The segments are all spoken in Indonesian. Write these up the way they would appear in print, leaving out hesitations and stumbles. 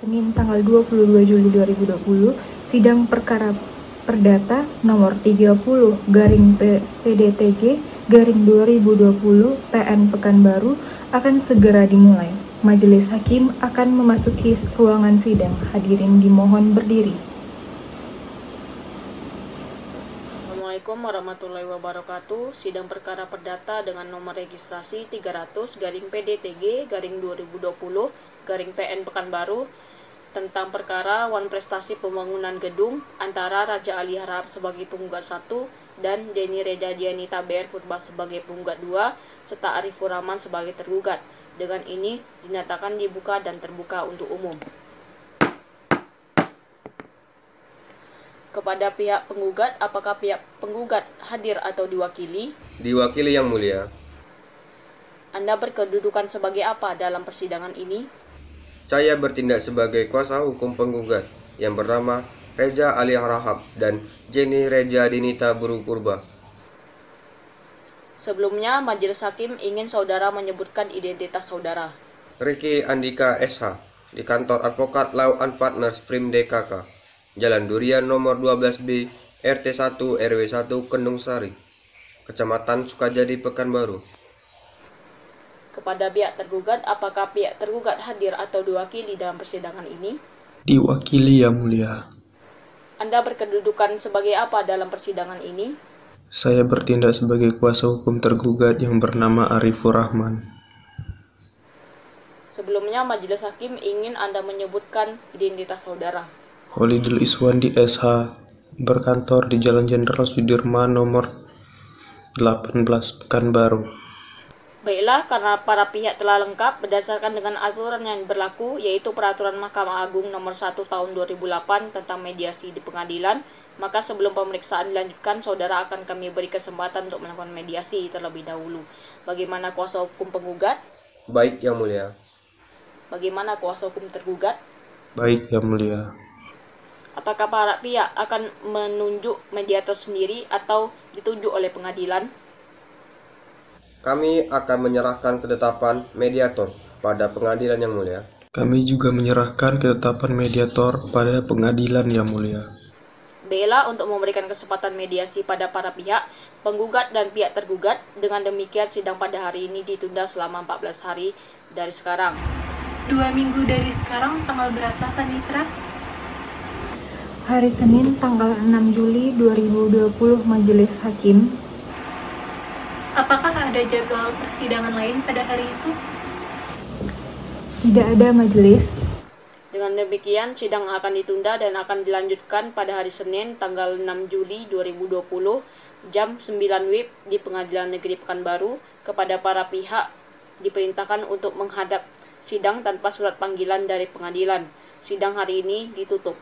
Senin tanggal 22 Juli 2020, sidang perkara perdata nomor 30 garing PDTG garing 2020 PN Pekanbaru akan segera dimulai. Majelis Hakim akan memasuki ruangan sidang. Hadirin dimohon berdiri. Assalamualaikum warahmatullahi wabarakatuh. Sidang perkara perdata dengan nomor registrasi 300 garing PDTG garing 2020 garing PN Pekanbaru tentang perkara wan prestasi pembangunan gedung antara Raja Ali Harahap sebagai penggugat 1 dan Deni Reja Dianita BR Purba sebagai penggugat 2 serta Arifur Rahman sebagai tergugat. Dengan ini dinyatakan dibuka dan terbuka untuk umum. Kepada pihak penggugat, apakah pihak penggugat hadir atau diwakili? Diwakili, Yang Mulia. Anda berkedudukan sebagai apa dalam persidangan ini? Saya bertindak sebagai kuasa hukum penggugat yang bernama Reja Ali Harahap dan Deni Reja Dianita BR Purba. Sebelumnya, Majelis Hakim ingin saudara menyebutkan identitas saudara. Ricky Andika SH, di kantor Advokat Law and Partners Frim DKK, Jalan Durian nomor 12B, RT 1 RW 1 Kendung Sari, Kecamatan Sukajadi, Pekanbaru. Kepada pihak tergugat, apakah pihak tergugat hadir atau diwakili dalam persidangan ini? Diwakili, Yang Mulia. Anda berkedudukan sebagai apa dalam persidangan ini? Saya bertindak sebagai kuasa hukum tergugat yang bernama Arifur Rahman. Sebelumnya, Majelis Hakim ingin Anda menyebutkan identitas saudara. Holidul Iswandi SH, berkantor di Jalan Jenderal Sudirman nomor 18 Pekanbaru. Baiklah, karena para pihak telah lengkap berdasarkan dengan aturan yang berlaku, yaitu Peraturan Mahkamah Agung nomor 1 tahun 2008 tentang mediasi di pengadilan, maka sebelum pemeriksaan dilanjutkan, saudara akan kami beri kesempatan untuk melakukan mediasi terlebih dahulu. Bagaimana kuasa hukum penggugat? Baik, Yang Mulia. Bagaimana kuasa hukum tergugat? Baik, Yang Mulia. Apakah para pihak akan menunjuk mediator sendiri atau ditunjuk oleh pengadilan? Kami akan menyerahkan ketetapan mediator pada pengadilan, Yang Mulia. Kami juga menyerahkan ketetapan mediator pada pengadilan, Yang Mulia. Baiklah, untuk memberikan kesempatan mediasi pada para pihak, penggugat dan pihak tergugat, dengan demikian sidang pada hari ini ditunda selama 14 hari dari sekarang. 2 minggu dari sekarang, tanggal berapa, Panitra? Hari Senin tanggal 6 Juli 2020, Majelis Hakim. Apakah ada jadwal persidangan lain pada hari itu? Tidak ada, Majelis. Dengan demikian, sidang akan ditunda dan akan dilanjutkan pada hari Senin tanggal 6 Juli 2020 jam 9 WIB di Pengadilan Negeri Pekanbaru. Kepada para pihak diperintahkan untuk menghadap sidang tanpa surat panggilan dari pengadilan. Sidang hari ini ditutup.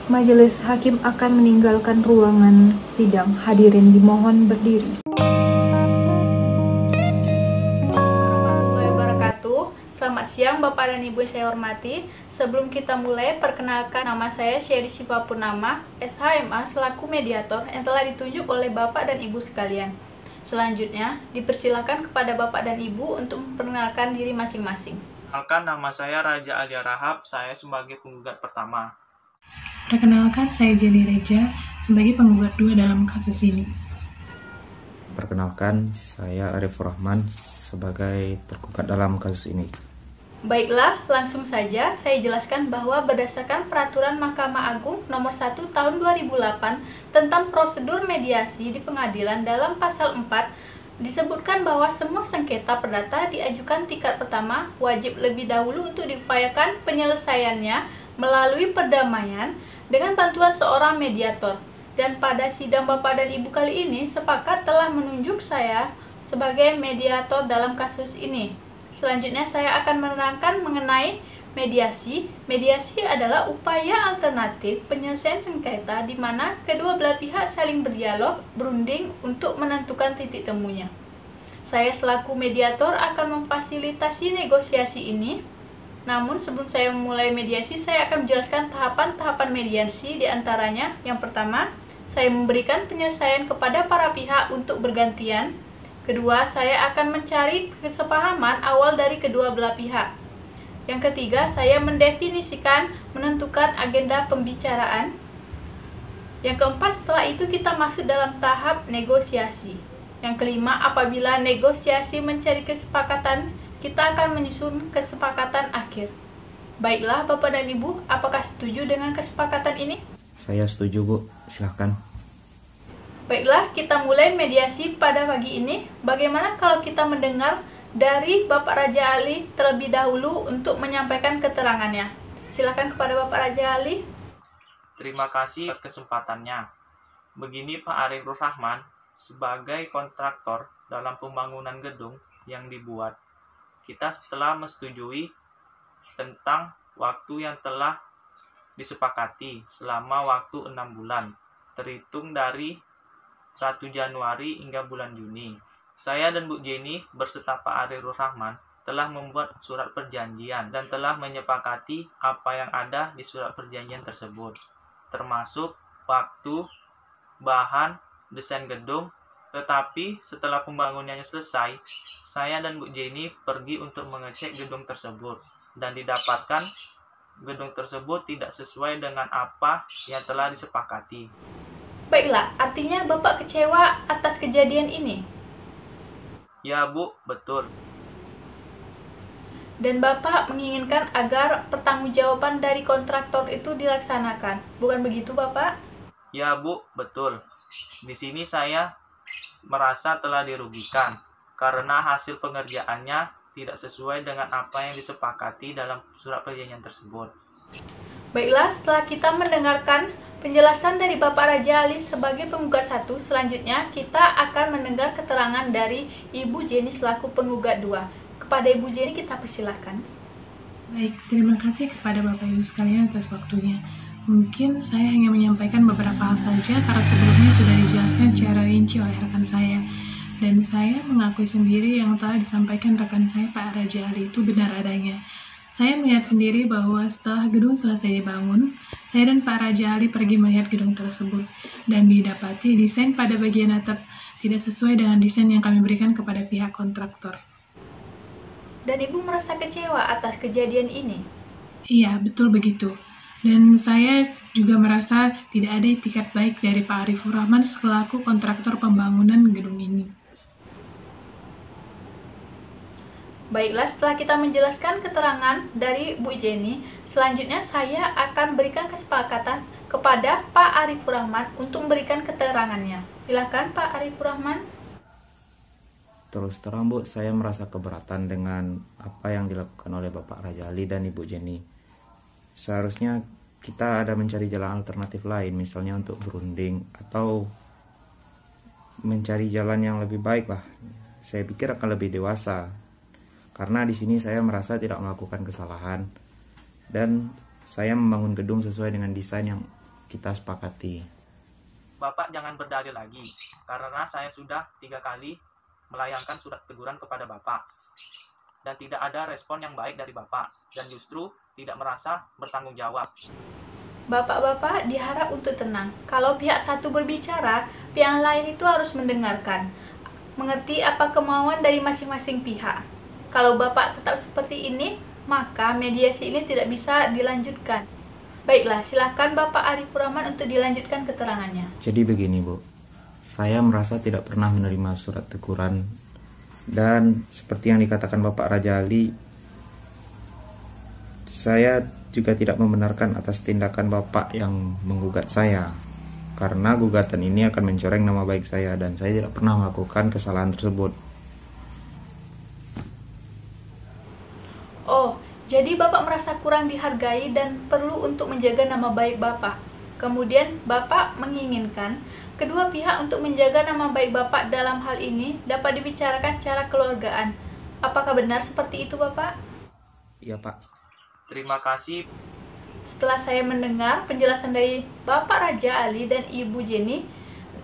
Majelis Hakim akan meninggalkan ruangan sidang. Hadirin dimohon berdiri. Selamat siang Bapak dan Ibu yang saya hormati. Sebelum kita mulai, perkenalkan nama saya Sherry Shiva Purnama, SHMA selaku mediator yang telah ditunjuk oleh Bapak dan Ibu sekalian. Selanjutnya, dipersilakan kepada Bapak dan Ibu untuk memperkenalkan diri masing-masing. Perkenalkan, nama saya Raja Ali Harahap, saya sebagai penggugat pertama. Perkenalkan, saya Deni Reja sebagai penggugat 2 dalam kasus ini. Perkenalkan, saya Arifur Rahman sebagai tergugat dalam kasus ini. Baiklah, langsung saja saya jelaskan bahwa berdasarkan Peraturan Mahkamah Agung nomor 1 tahun 2008 tentang prosedur mediasi di pengadilan dalam pasal 4 disebutkan bahwa semua sengketa perdata diajukan tingkat pertama wajib lebih dahulu untuk diupayakan penyelesaiannya melalui perdamaian dengan bantuan seorang mediator. Dan pada sidang Bapak dan Ibu kali ini sepakat telah menunjuk saya sebagai mediator dalam kasus ini. Selanjutnya saya akan menerangkan mengenai mediasi. Mediasi adalah upaya alternatif penyelesaian sengketa di mana kedua belah pihak saling berdialog, berunding untuk menentukan titik temunya. Saya selaku mediator akan memfasilitasi negosiasi ini. Namun sebelum saya memulai mediasi, saya akan menjelaskan tahapan-tahapan mediasi. Di antaranya, yang pertama, saya memberikan penyelesaian kepada para pihak untuk bergantian. Kedua, saya akan mencari kesepahaman awal dari kedua belah pihak. Yang ketiga, saya mendefinisikan, menentukan agenda pembicaraan. Yang keempat, setelah itu kita masuk dalam tahap negosiasi. Yang kelima, apabila negosiasi mencari kesepakatan, kita akan menyusun kesepakatan akhir. Baiklah, Bapak dan Ibu, apakah setuju dengan kesepakatan ini? Saya setuju, Bu. Silahkan. Baiklah, kita mulai mediasi pada pagi ini. Bagaimana kalau kita mendengar dari Bapak Raja Ali terlebih dahulu untuk menyampaikan keterangannya? Silakan kepada Bapak Raja Ali. Terima kasih atas kesempatannya. Begini Pak Arifur Rahman, sebagai kontraktor dalam pembangunan gedung yang dibuat, kita setelah menyetujui tentang waktu yang telah disepakati selama waktu 6 bulan, terhitung dari 1 Januari hingga bulan Juni. Saya dan Bu Jenny berserta Pak Arifur Rahman telah membuat surat perjanjian dan telah menyepakati apa yang ada di surat perjanjian tersebut, termasuk waktu, bahan, desain gedung. Tetapi setelah pembangunannya selesai, saya dan Bu Jenny pergi untuk mengecek gedung tersebut dan didapatkan gedung tersebut tidak sesuai dengan apa yang telah disepakati. Baiklah, artinya Bapak kecewa atas kejadian ini? Ya Bu, betul. Dan Bapak menginginkan agar pertanggungjawaban dari kontraktor itu dilaksanakan. Bukan begitu, Bapak? Ya Bu, betul. Di sini saya merasa telah dirugikan karena hasil pengerjaannya tidak sesuai dengan apa yang disepakati dalam surat perjanjian tersebut. Baiklah, setelah kita mendengarkan penjelasan dari Bapak Raja Ali sebagai penggugat 1, selanjutnya kita akan mendengar keterangan dari Ibu Jenny selaku penggugat 2. Kepada Ibu Jenny kita persilahkan. Baik, terima kasih kepada Bapak Ibu sekalian atas waktunya. Mungkin saya hanya menyampaikan beberapa hal saja karena sebelumnya sudah dijelaskan secara rinci oleh rekan saya. Dan saya mengakui sendiri yang telah disampaikan rekan saya Pak Raja Ali itu benar adanya. Saya melihat sendiri bahwa setelah gedung selesai dibangun, saya dan Pak Raja Ali pergi melihat gedung tersebut dan didapati desain pada bagian atap tidak sesuai dengan desain yang kami berikan kepada pihak kontraktor. Dan Ibu merasa kecewa atas kejadian ini? Iya, betul begitu. Dan saya juga merasa tidak ada itikat baik dari Pak Arifur Rahman selaku kontraktor pembangunan gedung ini. Baiklah, setelah kita menjelaskan keterangan dari Bu Jenny, selanjutnya saya akan berikan kesepakatan kepada Pak Arifur Rahman untuk memberikan keterangannya. Silakan Pak Arifur Rahman. Terus terang, Bu, saya merasa keberatan dengan apa yang dilakukan oleh Bapak Raja Ali dan Ibu Jenny. Seharusnya kita ada mencari jalan alternatif lain, misalnya untuk berunding atau mencari jalan yang lebih baik lah. Saya pikir akan lebih dewasa, karena di sini saya merasa tidak melakukan kesalahan dan saya membangun gedung sesuai dengan desain yang kita sepakati. Bapak jangan berdalih lagi, karena saya sudah 3 kali melayangkan surat teguran kepada Bapak dan tidak ada respon yang baik dari Bapak dan justru tidak merasa bertanggung jawab. Bapak-bapak diharap untuk tenang. Kalau pihak satu berbicara, pihak lain itu harus mendengarkan, mengerti apa kemauan dari masing-masing pihak. Kalau Bapak tetap seperti ini, maka mediasi ini tidak bisa dilanjutkan. Baiklah, silakan Bapak Arifur Rahman untuk dilanjutkan keterangannya. Jadi begini, Bu. Saya merasa tidak pernah menerima surat teguran dan seperti yang dikatakan Bapak Raja Ali, saya juga tidak membenarkan atas tindakan Bapak yang menggugat saya, karena gugatan ini akan mencoreng nama baik saya dan saya tidak pernah melakukan kesalahan tersebut. Oh, jadi Bapak merasa kurang dihargai dan perlu untuk menjaga nama baik Bapak. Kemudian Bapak menginginkan kedua pihak untuk menjaga nama baik Bapak dalam hal ini dapat dibicarakan secara kekeluargaan. Apakah benar seperti itu, Bapak? Iya, Pak. Terima kasih. Setelah saya mendengar penjelasan dari Bapak Raja Ali dan Ibu Jenny,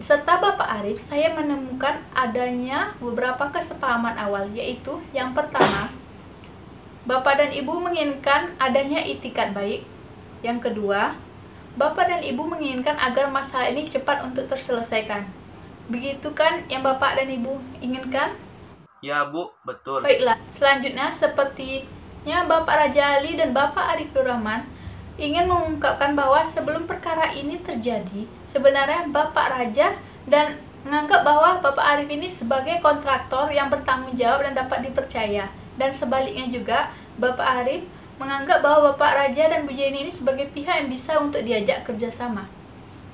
serta Bapak Arif, saya menemukan adanya beberapa kesepahaman awal, yaitu yang pertama, Bapak dan Ibu menginginkan adanya itikat baik. Yang kedua, Bapak dan Ibu menginginkan agar masalah ini cepat untuk terselesaikan. Begitu kan yang Bapak dan Ibu inginkan? Ya, Bu, betul. Baiklah, selanjutnya seperti Selanjutnya, Bapak Raja Ali dan Bapak Arifur Rahman ingin mengungkapkan bahwa sebelum perkara ini terjadi, sebenarnya Bapak Raja dan menganggap bahwa Bapak Arif ini sebagai kontraktor yang bertanggung jawab dan dapat dipercaya. Dan sebaliknya juga, Bapak Arif menganggap bahwa Bapak Raja dan Bu Jenny ini sebagai pihak yang bisa untuk diajak kerjasama.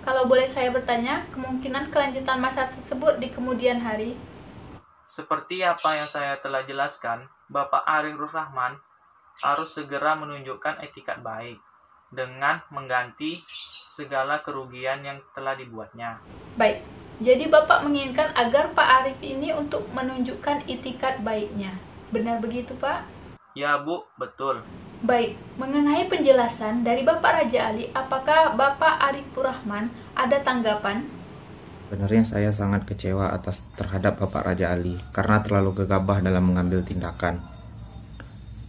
Kalau boleh saya bertanya, kemungkinan kelanjutan masa tersebut di kemudian hari? Seperti apa yang saya telah jelaskan, Bapak Arifur Rahman harus segera menunjukkan etikat baik dengan mengganti segala kerugian yang telah dibuatnya. Baik, jadi Bapak menginginkan agar Pak Arif ini untuk menunjukkan itikat baiknya. Benar begitu, Pak? Ya, Bu, betul. Baik, mengenai penjelasan dari Bapak Raja Ali, apakah Bapak Arifur Rahman ada tanggapan? Sebenarnya saya sangat kecewa terhadap Bapak Raja Ali karena terlalu gegabah dalam mengambil tindakan.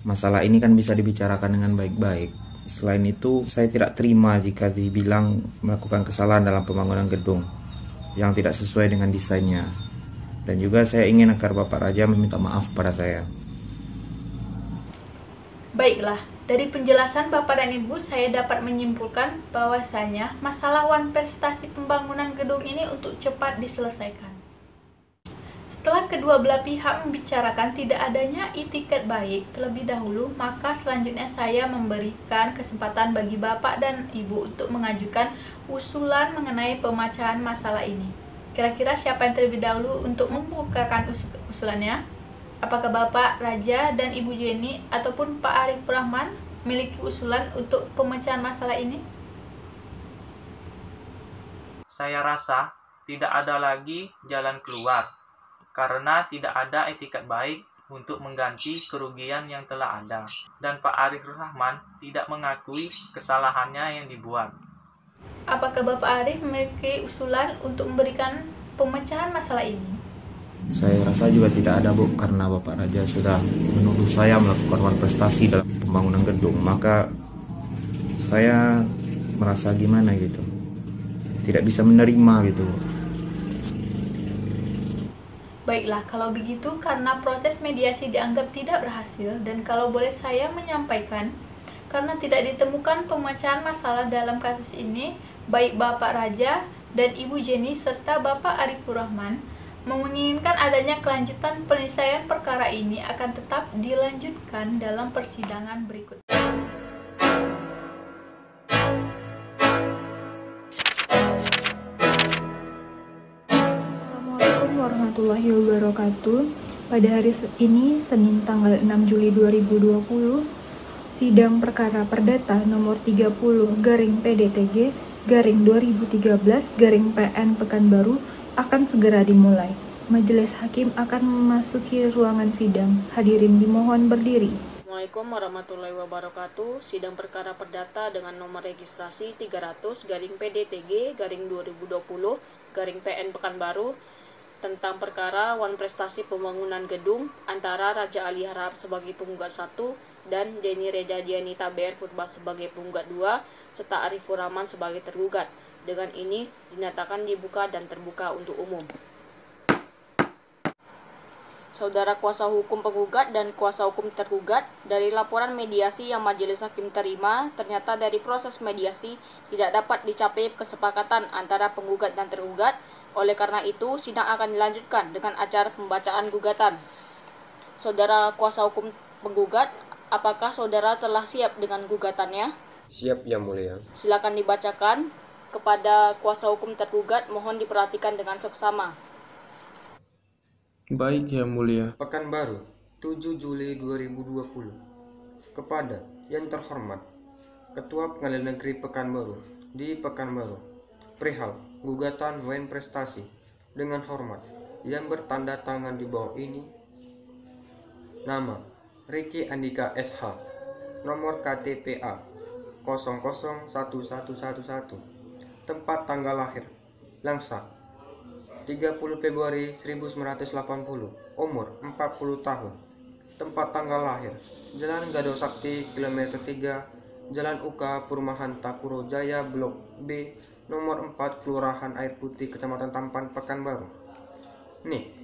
Masalah ini kan bisa dibicarakan dengan baik-baik. Selain itu, saya tidak terima jika dibilang melakukan kesalahan dalam pembangunan gedung yang tidak sesuai dengan desainnya. Dan juga saya ingin agar Bapak Raja meminta maaf pada saya. Baiklah, dari penjelasan Bapak dan Ibu, saya dapat menyimpulkan bahwasanya masalah prestasi pembangunan gedung ini untuk cepat diselesaikan. Setelah kedua belah pihak membicarakan tidak adanya itikat baik terlebih dahulu, maka selanjutnya saya memberikan kesempatan bagi Bapak dan Ibu untuk mengajukan usulan mengenai pemecahan masalah ini. Kira-kira siapa yang terlebih dahulu untuk membukakan usulannya? Apakah Bapak Raja dan Ibu Jenny ataupun Pak Arif Rahman memiliki usulan untuk pemecahan masalah ini? Saya rasa tidak ada lagi jalan keluar karena tidak ada etikat baik untuk mengganti kerugian yang telah ada. Dan Pak Arif Rahman tidak mengakui kesalahannya yang dibuat. Apakah Bapak Arif memiliki usulan untuk memberikan pemecahan masalah ini? Saya rasa juga tidak ada, Bu, karena Bapak Raja sudah menuduh saya melakukan prestasi dalam pembangunan gedung. Maka saya merasa gimana gitu, tidak bisa menerima gitu. Baiklah, kalau begitu karena proses mediasi dianggap tidak berhasil dan kalau boleh saya menyampaikan, karena tidak ditemukan pemecahan masalah dalam kasus ini, baik Bapak Raja dan Ibu Jenny serta Bapak Arifur Rahman menginginkan adanya kelanjutan penyelesaian perkara ini akan tetap dilanjutkan dalam persidangan berikutnya. Assalamualaikum warahmatullahi wabarakatuh. Pada hari ini, Senin tanggal 6 Juli 2020, sidang perkara perdata nomor 30/PDTG/2013/PN Pekanbaru akan segera dimulai. Majelis Hakim akan memasuki ruangan sidang. Hadirin dimohon berdiri. Assalamualaikum warahmatullahi wabarakatuh. Sidang perkara perdata dengan nomor registrasi 300/PDTG/2020/PN Pekanbaru tentang perkara prestasi pembangunan gedung antara Raja Ali Harahap sebagai penggugat 1 dan Deni Reja Dianita BR Purba sebagai penggugat 2 serta Arifur Rahman sebagai tergugat. Dengan ini dinyatakan dibuka dan terbuka untuk umum. Saudara kuasa hukum penggugat dan kuasa hukum tergugat, dari laporan mediasi yang Majelis Hakim terima, ternyata dari proses mediasi tidak dapat dicapai kesepakatan antara penggugat dan tergugat. Oleh karena itu, sidang akan dilanjutkan dengan acara pembacaan gugatan. Saudara kuasa hukum penggugat, apakah saudara telah siap dengan gugatannya? Siap, Yang Mulia. Silakan dibacakan. Kepada kuasa hukum tergugat, mohon diperhatikan dengan seksama. Baik, Yang Mulia. Pekanbaru, 7 Juli 2020. Kepada yang terhormat Ketua Pengadilan Negeri Pekanbaru di Pekanbaru, perihal gugatan prestasi dengan hormat yang bertanda tangan di bawah ini. Nama Ricky Andika SH, nomor KTPA 001111, tempat tanggal lahir Langsa 30 Februari 1980, umur 40 tahun, tempat tanggal lahir Jalan Gado Sakti, kilometer 3, Jalan UK, Perumahan Takuro Jaya, Blok B, nomor 4, Kelurahan Air Putih, Kecamatan Tampan, Pekanbaru. NIK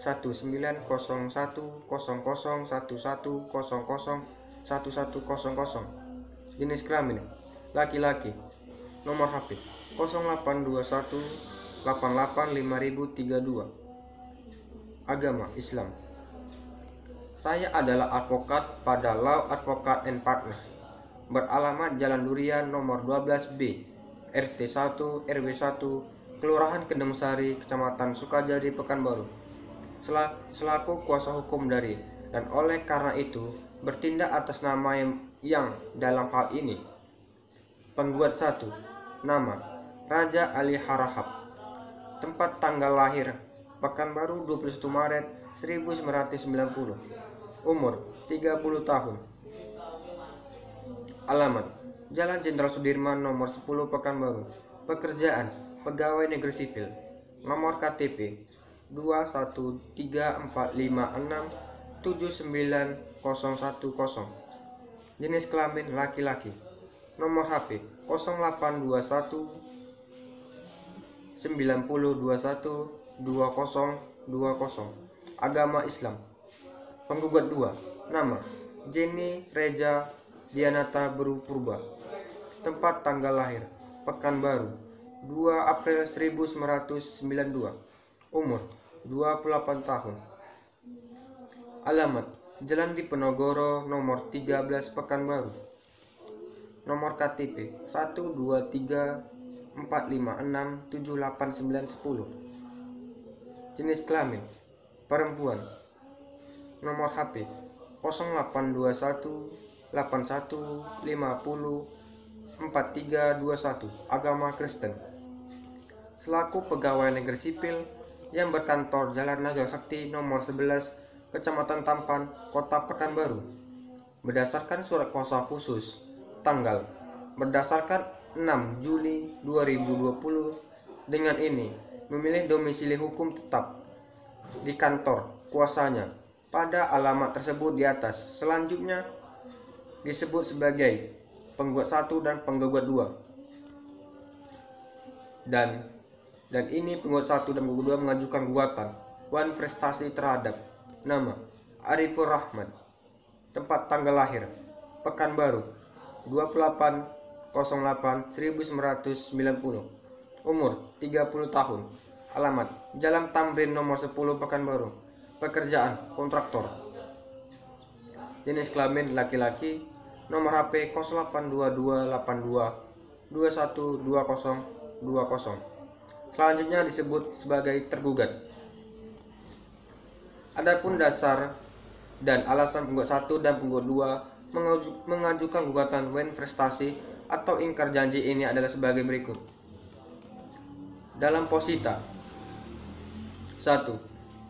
1901001100 1100. Jenis kelamin laki-laki. Nomor HP 0821 88 5032. Agama Islam. Saya adalah advokat pada Law Advocate and Partners, beralamat Jalan Durian nomor 12B, RT 1 RW 1, Kelurahan Kendung Sari, Kecamatan Sukajadi, Pekanbaru, selaku kuasa hukum dari dan oleh karena itu bertindak atas nama yang dalam hal ini. Penggugat 1. Nama Raja Ali Harahap. Tempat tanggal lahir Pekanbaru 21 Maret 1990. Umur 30 tahun. Alamat Jalan Jenderal Sudirman nomor 10 Pekanbaru. Pekerjaan pegawai negeri sipil. Nomor KTP 21356791010. Jenis kelamin laki-laki. Nomor HP 0821 9021 2020. Agama Islam. Penggugat 2. Nama Jenny Reja Dianata Purba. Tempat tanggal lahir Pekanbaru 2 April 1992. Umur 28 tahun. Alamat Jalan Diponegoro nomor 13 Pekanbaru. Nomor KTP 12345678910. Jenis kelamin perempuan. Nomor HP 0821 81 50 4321. Agama Kristen. Selaku pegawai negeri sipil yang berkantor Jalan Naga Sakti nomor 11 Kecamatan Tampan, Kota Pekanbaru, berdasarkan surat kuasa khusus tanggal berdasarkan 6 Juli 2020, dengan ini memilih domisili hukum tetap di kantor kuasanya pada alamat tersebut di atas. Selanjutnya disebut sebagai penggugat 1 dan penggugat 2. Dan ini penggugat 1 dan penggugat 2 mengajukan gugatan wan prestasi terhadap nama Arifur Rahman. Tempat tanggal lahir Pekanbaru 28/08/1990. Umur 30 tahun. Alamat Jalan Tamrin nomor 10 Pekanbaru. Pekerjaan kontraktor. Jenis kelamin laki-laki. Nomor HP 082282212020. Selanjutnya disebut sebagai tergugat. Adapun dasar dan alasan penggugat 1 dan penggugat 2 mengajukan gugatan wan prestasi atau ingkar janji ini adalah sebagai berikut. Dalam posita 1.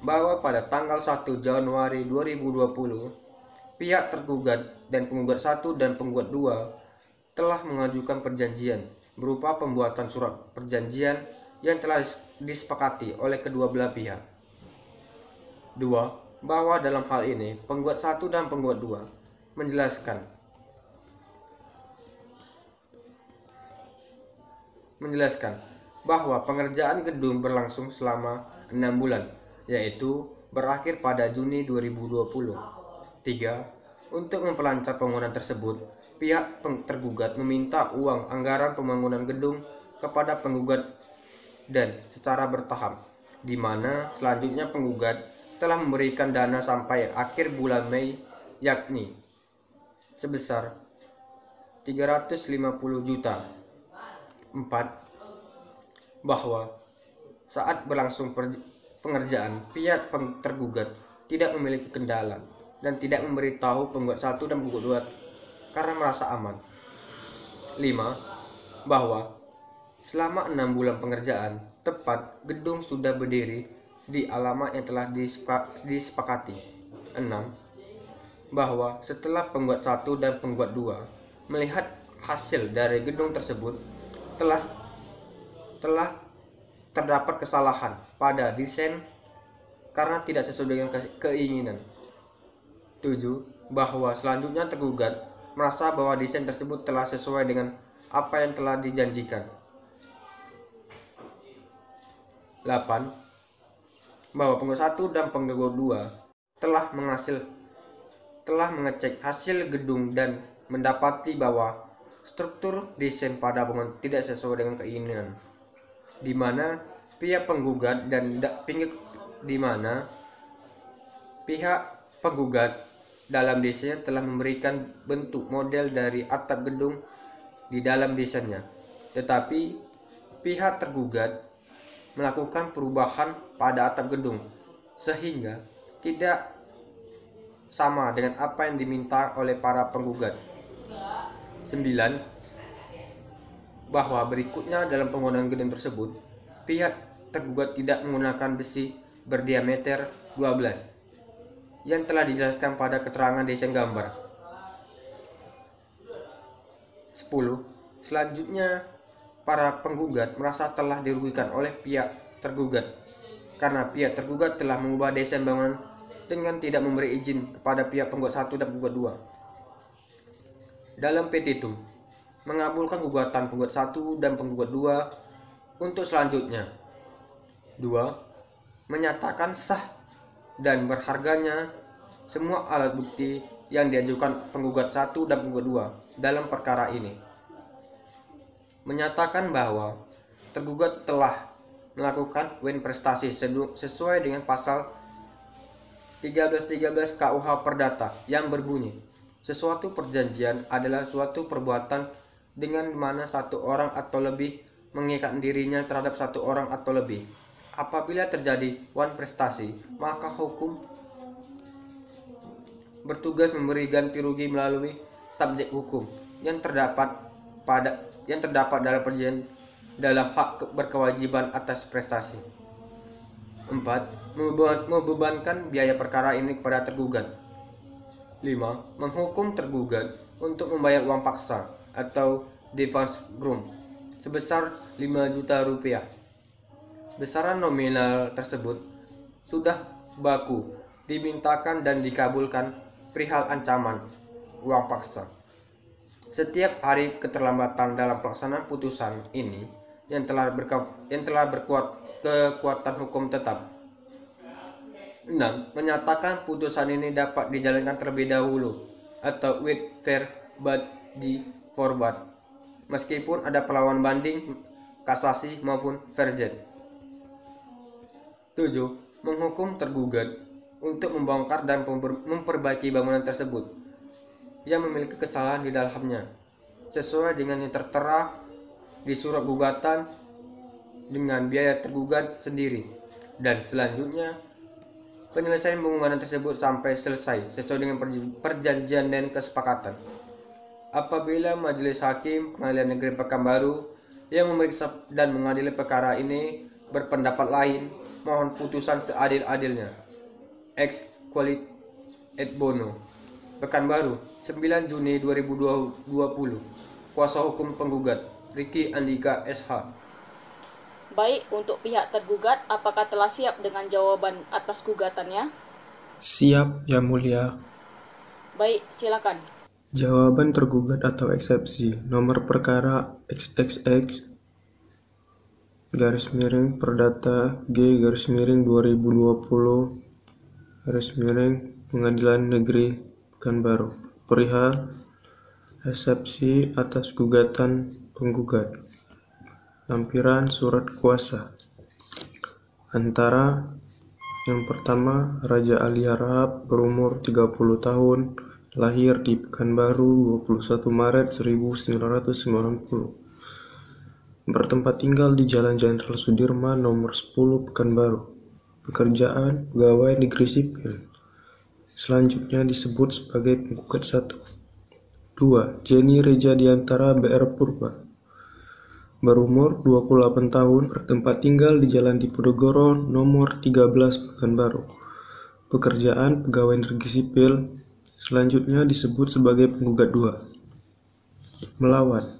Bahwa pada tanggal 1 Januari 2020 pihak tergugat dan penggugat 1 dan penggugat 2 telah mengajukan perjanjian berupa pembuatan surat perjanjian yang telah disepakati oleh kedua belah pihak. 2. Bahwa dalam hal ini penggugat 1 dan penggugat 2 menjelaskan bahwa pengerjaan gedung berlangsung selama 6 bulan, yaitu berakhir pada Juni 2020. 3. Untuk memperlancar pembangunan tersebut, pihak tergugat meminta uang anggaran pembangunan gedung kepada penggugat dan secara bertahap, di mana selanjutnya penggugat telah memberikan dana sampai akhir bulan Mei, yakni sebesar 350 juta. 4. Bahwa saat berlangsung pengerjaan, pihak tergugat tidak memiliki kendala dan tidak memberitahu penggugat 1 dan penggugat 2 karena merasa aman. 5. Bahwa selama 6 bulan pengerjaan, tepat gedung sudah berdiri di alamat yang telah disepakati. 6. Bahwa setelah penggugat 1 dan penggugat 2 melihat hasil dari gedung tersebut, telah terdapat kesalahan pada desain karena tidak sesuai dengan keinginan. 7. Bahwa selanjutnya tergugat merasa bahwa desain tersebut telah sesuai dengan apa yang telah dijanjikan. 8. Bahwa penggugat 1 dan penggugat 2 telah telah mengecek hasil gedung dan mendapati bahwa struktur desain pada bangunan tidak sesuai dengan keinginan, di mana pihak penggugat dalam desainnya telah memberikan bentuk model dari atap gedung di dalam desainnya, tetapi pihak tergugat melakukan perubahan pada atap gedung sehingga tidak sama dengan apa yang diminta oleh para penggugat. 9. Bahwa berikutnya dalam pembangunan gedung tersebut, pihak tergugat tidak menggunakan besi berdiameter 12 yang telah dijelaskan pada keterangan desain gambar. 10. Selanjutnya, para penggugat merasa telah dirugikan oleh pihak tergugat karena pihak tergugat telah mengubah desain bangunan dengan tidak memberi izin kepada pihak penggugat 1 dan penggugat 2. Dalam petitum, mengabulkan gugatan penggugat 1 dan penggugat 2 untuk selanjutnya. 2. Menyatakan sah dan berharganya semua alat bukti yang diajukan penggugat 1 dan penggugat 2 dalam perkara ini. Menyatakan bahwa tergugat telah melakukan prestasi sesuai dengan pasal 1313 KUH Perdata yang berbunyi, suatu perjanjian adalah suatu perbuatan dengan mana satu orang atau lebih mengikat dirinya terhadap satu orang atau lebih. Apabila terjadi prestasi, maka hukum bertugas memberi ganti rugi melalui subjek hukum yang terdapat dalam perjanjian dalam hak berkewajiban atas prestasi. 4. Membebankan biaya perkara ini kepada tergugat. 5. Menghukum tergugat untuk membayar uang paksa atau defense groom sebesar 5 juta rupiah. Besaran nominal tersebut sudah baku dimintakan dan dikabulkan perihal ancaman uang paksa. Setiap hari keterlambatan dalam pelaksanaan putusan ini yang telah kekuatan hukum tetap. 6. Menyatakan putusan ini dapat dijalankan terlebih dahulu atau with fair but di forward, meskipun ada perlawanan banding, kasasi maupun verzet. 7. Menghukum tergugat untuk membongkar dan memperbaiki bangunan tersebut yang memiliki kesalahan di dalamnya sesuai dengan yang tertera di surat gugatan dengan biaya tergugat sendiri, dan selanjutnya penyelesaian bangunan tersebut sampai selesai sesuai dengan perjanjian dan kesepakatan. Apabila Majelis Hakim Pengadilan Negeri Pekanbaru yang memeriksa dan mengadili perkara ini berpendapat lain, mohon putusan seadil-adilnya. Ex qualit et bono. Pekanbaru, 9 Juni 2020. Kuasa hukum penggugat, Ricky Andika SH. Baik, untuk pihak tergugat, apakah telah siap dengan jawaban atas gugatannya? Siap, Yang Mulia. Baik, silakan. Jawaban tergugat atau eksepsi nomor perkara XXX Perdata G 2020 Pengadilan Negeri Pekanbaru perihal eksepsi atas gugatan penggugat. Lampiran surat kuasa antara yang pertama, Raja Ali Harahap berumur 30 tahun, lahir di Pekanbaru 21 Maret 1990. Bertempat tinggal di Jalan Jenderal Sudirman nomor 10 Pekanbaru. Pekerjaan pegawai negeri sipil. Selanjutnya disebut sebagai penggugat 1. 2. Jenny Reja Diantara BR Purba. Berumur 28 tahun, bertempat tinggal di Jalan Diponegoro nomor 13 Pekanbaru. Pekerjaan pegawai negeri sipil. Selanjutnya disebut sebagai penggugat 2. Melawan.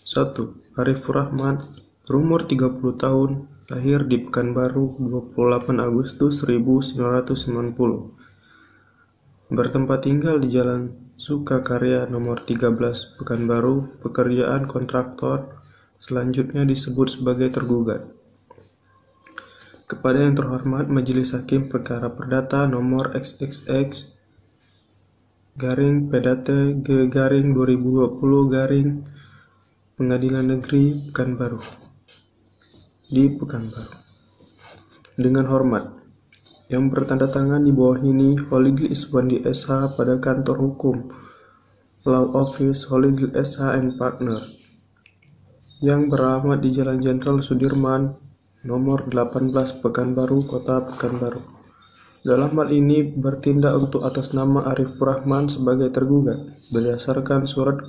1. Arif Rahman, berumur 30 tahun, lahir di Pekanbaru 28 Agustus 1990. Bertempat tinggal di Jalan Sukakarya nomor 13 Pekanbaru, pekerjaan kontraktor. Selanjutnya disebut sebagai tergugat. Kepada yang terhormat Majelis Hakim Perkara Perdata nomor XXX garing PDT garing 2020 garing Pengadilan Negeri Pekanbaru di Pekanbaru. Dengan hormat, yang bertanda tangan di bawah ini Holidil Iswandi SH pada kantor hukum Law Office Holidil SH and Partner yang beralamat di Jalan Jenderal Sudirman nomor 18 Pekanbaru, Kota Pekanbaru. Dalam hal ini bertindak untuk atas nama Arif Rahman sebagai tergugat berdasarkan surat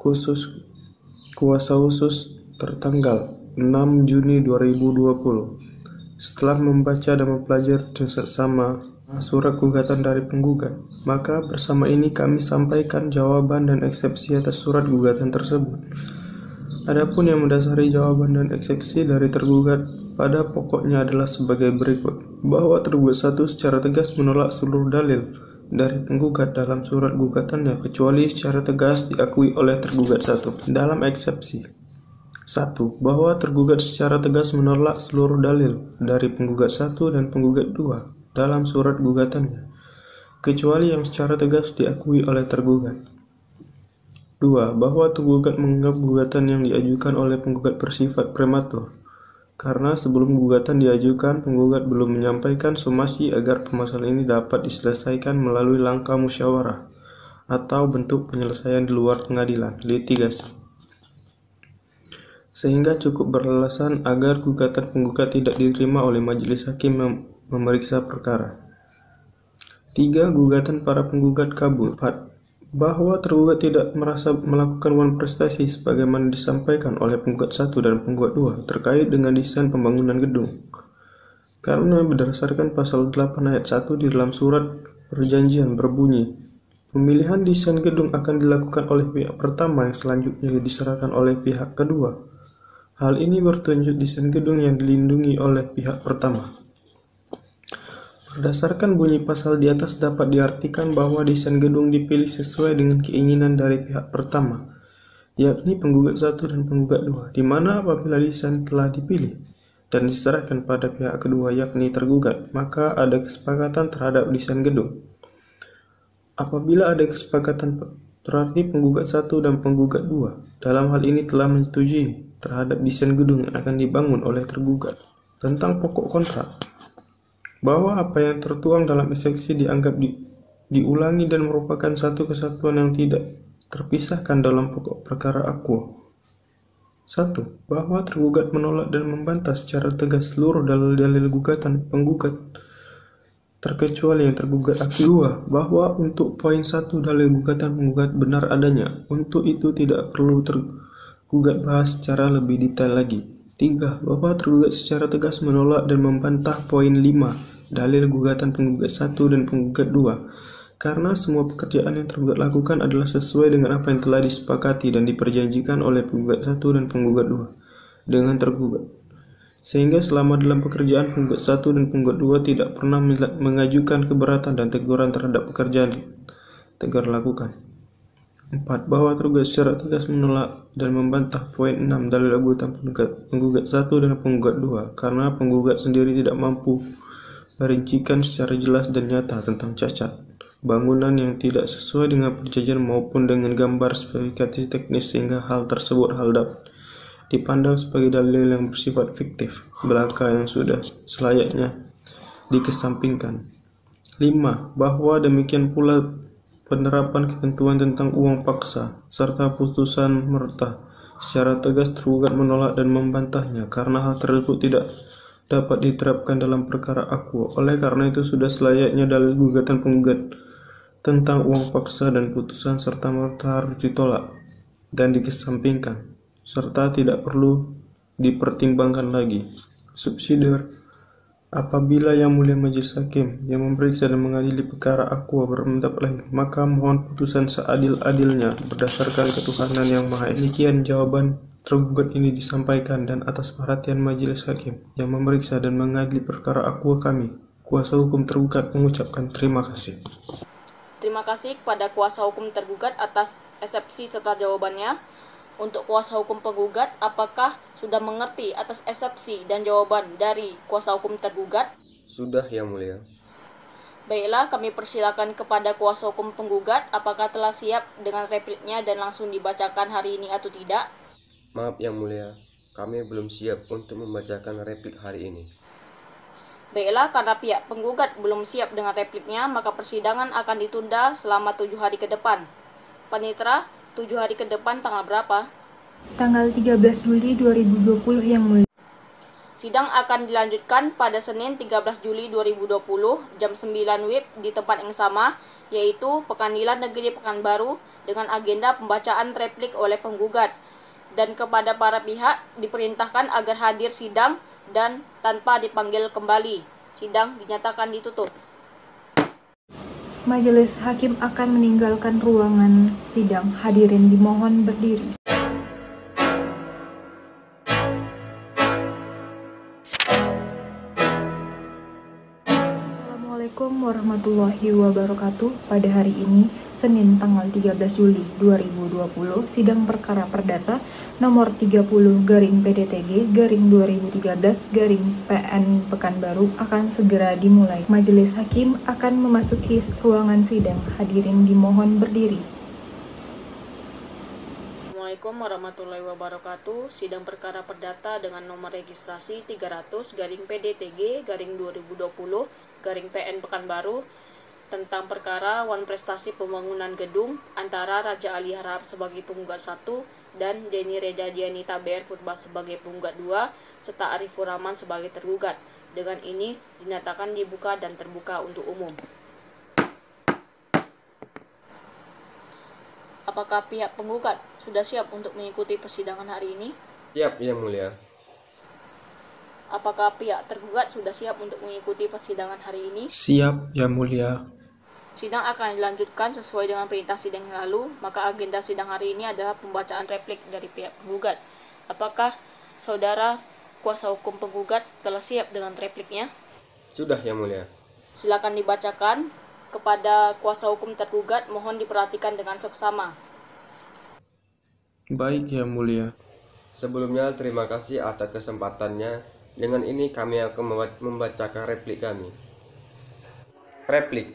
khusus kuasa khusus tertanggal 6 Juni 2020. Setelah membaca dan mempelajari seksama surat gugatan dari penggugat, maka bersama ini kami sampaikan jawaban dan eksepsi atas surat gugatan tersebut. Adapun yang mendasari jawaban dan eksepsi dari tergugat pada pokoknya adalah sebagai berikut, bahwa tergugat satu secara tegas menolak seluruh dalil dari penggugat dalam surat gugatannya kecuali secara tegas diakui oleh tergugat satu. Dalam eksepsi 1. Bahwa tergugat secara tegas menolak seluruh dalil dari penggugat 1 dan penggugat 2 dalam surat gugatannya, kecuali yang secara tegas diakui oleh tergugat. 2. Bahwa tergugat menganggap gugatan yang diajukan oleh penggugat bersifat prematur, karena sebelum gugatan diajukan, penggugat belum menyampaikan somasi agar permasalahan ini dapat diselesaikan melalui langkah musyawarah atau bentuk penyelesaian di luar pengadilan, litigasi. Sehingga cukup beralasan agar gugatan penggugat tidak diterima oleh majelis hakim memeriksa perkara. 3. Gugatan para penggugat kabur. 4. Bahwa tergugat tidak merasa melakukan prestasi sebagaimana disampaikan oleh penggugat 1 dan penggugat 2 terkait dengan desain pembangunan gedung. Karena berdasarkan pasal 8 ayat 1 di dalam surat perjanjian berbunyi, pemilihan desain gedung akan dilakukan oleh pihak pertama yang selanjutnya diserahkan oleh pihak kedua. Hal ini bertunjuk desain gedung yang dilindungi oleh pihak pertama. Berdasarkan bunyi pasal di atas dapat diartikan bahwa desain gedung dipilih sesuai dengan keinginan dari pihak pertama, yakni penggugat 1 dan penggugat 2, di mana apabila desain telah dipilih dan diserahkan pada pihak kedua yakni tergugat, maka ada kesepakatan terhadap desain gedung. Apabila ada kesepakatan, berarti penggugat 1 dan penggugat 2 dalam hal ini telah menyetujui terhadap desain gedung yang akan dibangun oleh tergugat. Tentang pokok kontrak, bahwa apa yang tertuang dalam eksepsi dianggap diulangi dan merupakan satu kesatuan yang tidak terpisahkan dalam pokok perkara aquo. 1. Bahwa tergugat menolak dan membantah secara tegas seluruh dalil-dalil gugatan penggugat terkecuali yang tergugat akui. 2. Bahwa untuk poin 1 dalil gugatan penggugat benar adanya, untuk itu tidak perlu tergugat bahas secara lebih detail lagi. 3. Bahwa tergugat secara tegas menolak dan membantah poin 5 dalil gugatan penggugat 1 dan penggugat 2 karena semua pekerjaan yang tergugat lakukan adalah sesuai dengan apa yang telah disepakati dan diperjanjikan oleh penggugat 1 dan penggugat 2 dengan tergugat, sehingga selama dalam pekerjaan penggugat 1 dan penggugat 2 tidak pernah mengajukan keberatan dan teguran terhadap pekerjaan tergugat lakukan. 4. Bahwa tergugat secara tegas menolak dan membantah poin 6 dalil gugatan penggugat 1 dan penggugat 2 karena penggugat sendiri tidak mampu merincikan secara jelas dan nyata tentang cacat bangunan yang tidak sesuai dengan perjanjian maupun dengan gambar spesifikasi teknis, sehingga hal tersebut dapat dipandang sebagai dalil yang bersifat fiktif belaka yang sudah selayaknya dikesampingkan. 5. Bahwa demikian pula penerapan ketentuan tentang uang paksa serta putusan merta secara tegas tergugat menolak dan membantahnya karena hal tersebut tidak dapat diterapkan dalam perkara aquo. Oleh karena itu sudah selayaknya dalil gugatan penggugat tentang uang paksa dan putusan serta merta harus ditolak dan dikesampingkan serta tidak perlu dipertimbangkan lagi. Subsidiar, apabila Yang Mulia Majelis Hakim yang memeriksa dan mengadili perkara aquo berpendapat lain, maka mohon putusan seadil-adilnya berdasarkan ketuhanan yang maha. Demikian jawaban tergugat ini disampaikan dan atas perhatian Majelis Hakim yang memeriksa dan mengadili perkara aquo, kami, kuasa hukum tergugat, mengucapkan terima kasih. Terima kasih kepada kuasa hukum tergugat atas eksepsi serta jawabannya. Untuk kuasa hukum penggugat, apakah sudah mengerti atas eksepsi dan jawaban dari kuasa hukum tergugat? Sudah, Yang Mulia. Baiklah, kami persilakan kepada kuasa hukum penggugat, apakah telah siap dengan repliknya dan langsung dibacakan hari ini atau tidak? Maaf Yang Mulia, kami belum siap untuk membacakan replik hari ini. Baiklah, karena pihak penggugat belum siap dengan repliknya, maka persidangan akan ditunda selama 7 hari ke depan. Panitera, 7 hari ke depan tanggal berapa? Tanggal 13 Juli 2020 Yang Mulia. Sidang akan dilanjutkan pada Senin 13 Juli 2020 jam 9 WIB di tempat yang sama, yaitu Pengadilan Negeri Pekanbaru dengan agenda pembacaan replik oleh penggugat. Dan kepada para pihak diperintahkan agar hadir sidang dan tanpa dipanggil kembali. Sidang dinyatakan ditutup. Majelis hakim akan meninggalkan ruangan sidang. Hadirin dimohon berdiri. Assalamualaikum warahmatullahi wabarakatuh. Pada hari ini, Senin tanggal 13 Juli 2020, sidang perkara perdata nomor 30/PDTG/2013/PN Pekanbaru akan segera dimulai. Majelis hakim akan memasuki ruangan sidang. Hadirin dimohon berdiri. Assalamualaikum warahmatullahi wabarakatuh. Sidang perkara perdata dengan nomor registrasi 300/PDTG/2020/PN Pekanbaru tentang perkara wan prestasi pembangunan gedung antara Raja Ali Harahap sebagai penggugat 1 dan Deni Reja Dianita BR Purba sebagai penggugat 2 serta Arifur Rahman sebagai tergugat. Dengan ini dinyatakan dibuka dan terbuka untuk umum. Apakah pihak penggugat sudah siap untuk mengikuti persidangan hari ini? Siap Yang Mulia. Apakah pihak tergugat sudah siap untuk mengikuti persidangan hari ini? Siap Yang Mulia. Sidang akan dilanjutkan sesuai dengan perintah sidang yang lalu, maka agenda sidang hari ini adalah pembacaan replik dari pihak penggugat. Apakah saudara kuasa hukum penggugat telah siap dengan repliknya? Sudah Yang Mulia. Silakan dibacakan. Kepada kuasa hukum tergugat, mohon diperhatikan dengan seksama. Baik Yang Mulia. Sebelumnya terima kasih atas kesempatannya. Dengan ini kami akan membacakan replik kami. Replik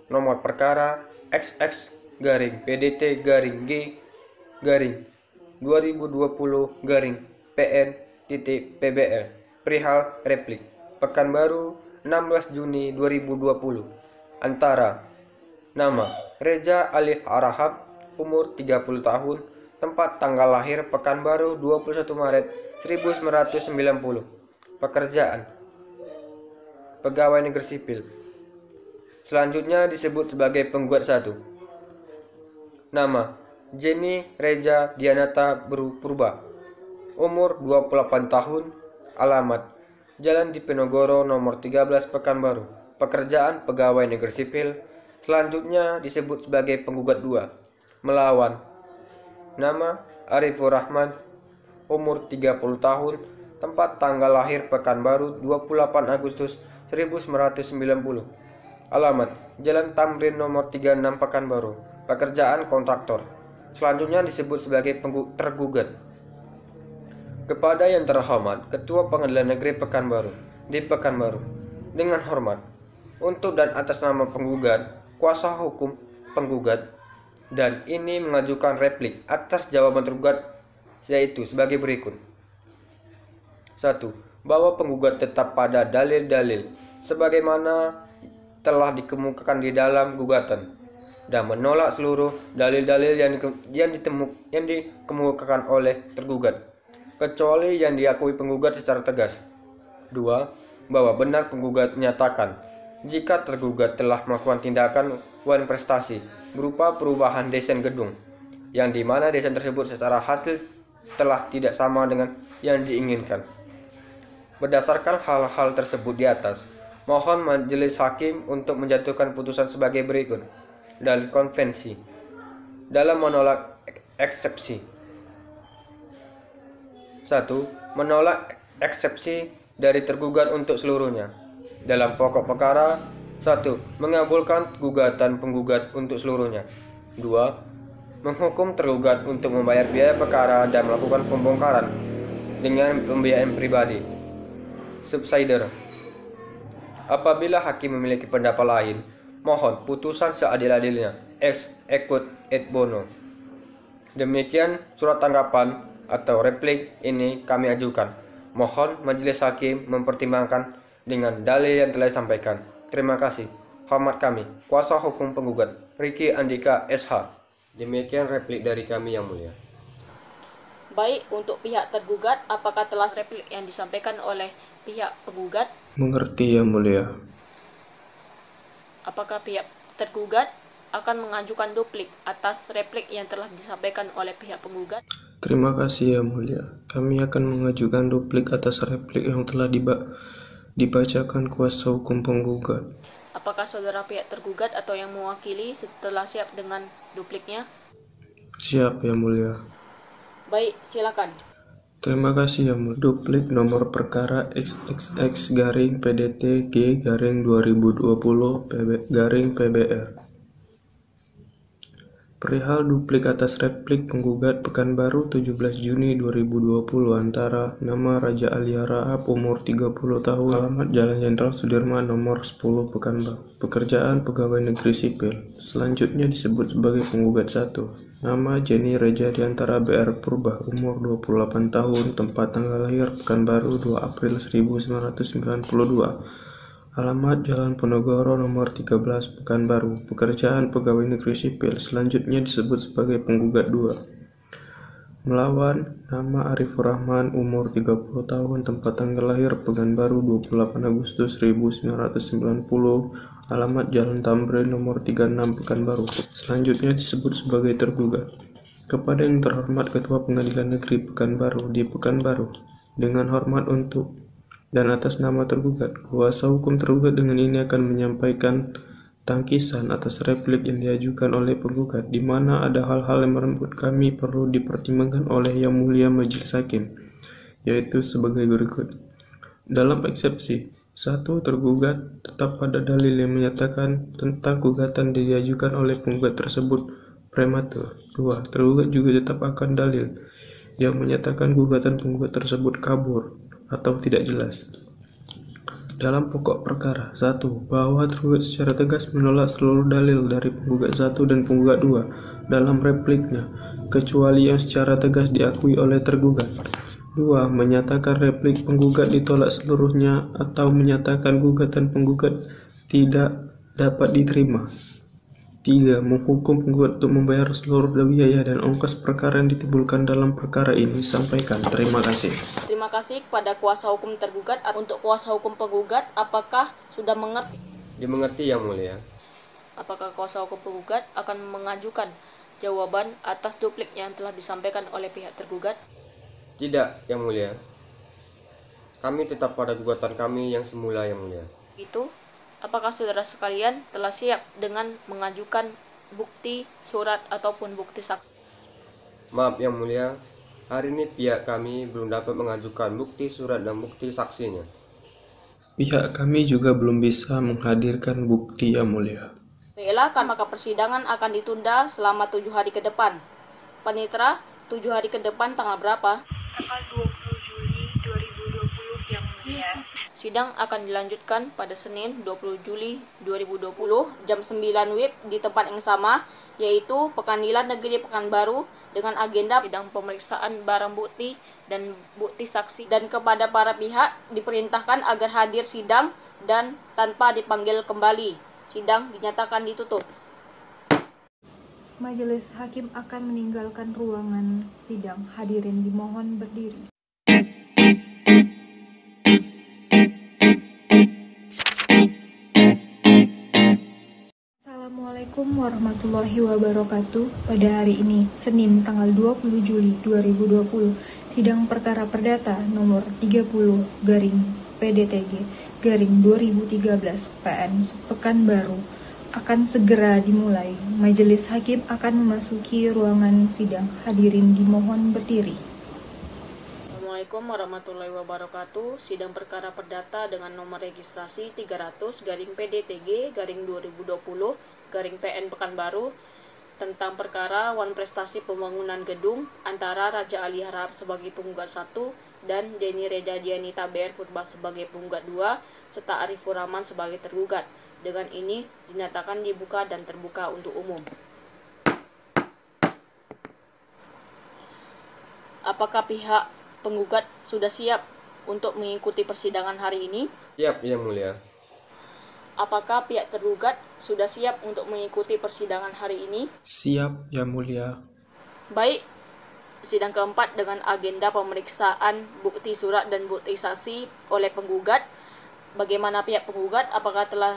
nomor perkara XX-XX-2020-PN-PBL perihal replik Pekanbaru 16 Juni 2020 antara nama Reja Ali Harahap, umur 30 tahun, tempat tanggal lahir Pekanbaru 21 Maret 1990, pekerjaan pegawai negeri sipil. Selanjutnya disebut sebagai penggugat 1. Nama Deni Reja Dianita Purba, umur 28 tahun, alamat Jalan Diponegoro nomor 13 Pekanbaru, pekerjaan pegawai negeri sipil. Selanjutnya disebut sebagai penggugat 2, melawan. Nama Arifur Rahman, umur 30 tahun, tempat tanggal lahir Pekanbaru 28 Agustus 1990. Alamat Jalan Tamrin nomor 36 Pekanbaru, pekerjaan kontraktor. Selanjutnya disebut sebagai tergugat. Kepada yang terhormat Ketua Pengadilan Negeri Pekanbaru di Pekanbaru, dengan hormat, untuk dan atas nama penggugat, kuasa hukum penggugat, dan ini mengajukan replik atas jawaban tergugat, yaitu sebagai berikut. 1. Bahwa penggugat tetap pada dalil-dalil sebagaimana telah dikemukakan di dalam gugatan dan menolak seluruh dalil-dalil yang dikemukakan oleh tergugat, kecuali yang diakui penggugat secara tegas. 2. Bahwa benar penggugat menyatakan jika tergugat telah melakukan tindakan wan prestasi berupa perubahan desain gedung, yang dimana desain tersebut secara hasil telah tidak sama dengan yang diinginkan. Berdasarkan hal-hal tersebut di atas, mohon majelis hakim untuk menjatuhkan putusan sebagai berikut. Dan konvensi dalam menolak eksepsi. 1. Menolak eksepsi dari tergugat untuk seluruhnya. Dalam pokok perkara, 1. Mengabulkan gugatan penggugat untuk seluruhnya. 2. Menghukum tergugat untuk membayar biaya perkara dan melakukan pembongkaran dengan pembiayaan pribadi. Subsidiar. Apabila hakim memiliki pendapat lain, Mohon putusan seadil-adilnya. Ex equat et bono. Demikian surat tanggapan atau replik ini kami ajukan. Mohon majelis hakim mempertimbangkan dengan dalil yang telah disampaikan. Terima kasih. Hormat kami, kuasa hukum penggugat, Ricky Andika SH. Demikian replik dari kami yang mulia. Baik, untuk pihak tergugat, apakah telah replik yang disampaikan oleh pihak penggugat? Mengerti yang mulia. Apakah pihak tergugat akan mengajukan duplik atas replik yang telah disampaikan oleh pihak penggugat? Terima kasih yang mulia. Kami akan mengajukan duplik atas replik yang telah dibacakan kuasa hukum penggugat. Apakah saudara pihak tergugat atau yang mewakili setelah siap dengan dupliknya? Siap yang mulia. Baik, silakan. Terima kasih yang mulia. Duplik nomor perkara XXX-PDT-G-2020 Perihal duplik atas replik penggugat Pekanbaru 17 Juni 2020 antara nama Raja Alia Rahab umur 30 tahun, alamat Jalan Jenderal Sudirman nomor 10 Pekanbaru, pekerjaan pegawai negeri sipil. Selanjutnya disebut sebagai penggugat 1. Nama Jenny Reja Diantara BR Purba, umur 28 tahun, tempat tanggal lahir Pekanbaru 2 April 1992. Alamat Jalan Ponorogo nomor 13 Pekanbaru, pekerjaan pegawai negeri sipil. Selanjutnya disebut sebagai penggugat 2. Melawan, nama Arifur Rahman, umur 30 tahun, tempat tanggal lahir Pekanbaru 28 Agustus 1990. Alamat Jalan Tamrin nomor 36 Pekanbaru. Selanjutnya disebut sebagai tergugat. Kepada yang terhormat Ketua Pengadilan Negeri Pekanbaru di Pekanbaru, dengan hormat untuk dan atas nama tergugat, kuasa hukum tergugat dengan ini akan menyampaikan tangkisan atas replik yang diajukan oleh penggugat, di mana ada hal-hal yang menurut kami perlu dipertimbangkan oleh Yang Mulia Majelis Hakim, yaitu sebagai berikut. Dalam eksepsi 1. Tergugat tetap pada dalil yang menyatakan tentang gugatan yang diajukan oleh penggugat tersebut prematur. 2. Tergugat juga tetap akan dalil yang menyatakan gugatan penggugat tersebut kabur atau tidak jelas. Dalam pokok perkara 1. Bahwa tergugat secara tegas menolak seluruh dalil dari penggugat 1 dan penggugat 2 dalam repliknya, kecuali yang secara tegas diakui oleh tergugat. 2. Menyatakan replik penggugat ditolak seluruhnya atau menyatakan gugatan penggugat tidak dapat diterima. 3. Menghukum penggugat untuk membayar seluruh biaya dan ongkos perkara yang ditimbulkan dalam perkara ini. Sampaikan. Terima kasih. Terima kasih kepada kuasa hukum tergugat. Untuk kuasa hukum penggugat, apakah sudah mengerti? Dimengerti yang mulia. Apakah kuasa hukum penggugat akan mengajukan jawaban atas duplik yang telah disampaikan oleh pihak tergugat? Tidak yang mulia. Kami tetap pada gugatan kami yang semula yang mulia. Itu. Apakah saudara sekalian telah siap dengan mengajukan bukti surat ataupun bukti saksi? Maaf yang mulia, hari ini pihak kami belum dapat mengajukan bukti surat dan bukti saksinya. Pihak kami juga belum bisa menghadirkan bukti yang mulia. Baiklah, maka persidangan akan ditunda selama 7 hari ke depan. Panitera, 7 hari ke depan tanggal berapa? Tanggal 20 Juli 2020 yang mulia. Sidang akan dilanjutkan pada Senin 20 Juli 2020 jam 9 WIB di tempat yang sama, yaitu Pengadilan Negeri Pekanbaru, dengan agenda sidang pemeriksaan barang bukti dan bukti saksi, dan kepada para pihak diperintahkan agar hadir sidang dan tanpa dipanggil kembali. Sidang dinyatakan ditutup. Majelis hakim akan meninggalkan ruangan sidang. Hadirin dimohon berdiri. Assalamualaikum warahmatullahi wabarakatuh. Pada hari ini, Senin tanggal 20 Juli 2020, sidang perkara perdata nomor 30 garing PDTG garing 2013 PN Pekanbaru akan segera dimulai. Majelis hakim akan memasuki ruangan sidang. Hadirin dimohon berdiri. Assalamualaikum warahmatullahi wabarakatuh. Sidang perkara perdata dengan nomor registrasi 300 garing PDTG garing 2020 garing PN Pekanbaru tentang perkara wan prestasi pembangunan gedung antara Raja Alia Rahab sebagai penggugat 1 dan Jenny Reja Dianita BR Purba sebagai penggugat 2 serta Arifur Rahman sebagai tergugat. Dengan ini dinyatakan dibuka dan terbuka untuk umum. Apakah pihak penggugat sudah siap untuk mengikuti persidangan hari ini? Siap, Yang Mulia. Apakah pihak tergugat sudah siap untuk mengikuti persidangan hari ini? Siap, Yang Mulia. Baik, sidang keempat dengan agenda pemeriksaan bukti surat dan bukti saksi oleh penggugat. Bagaimana pihak penggugat? Apakah telah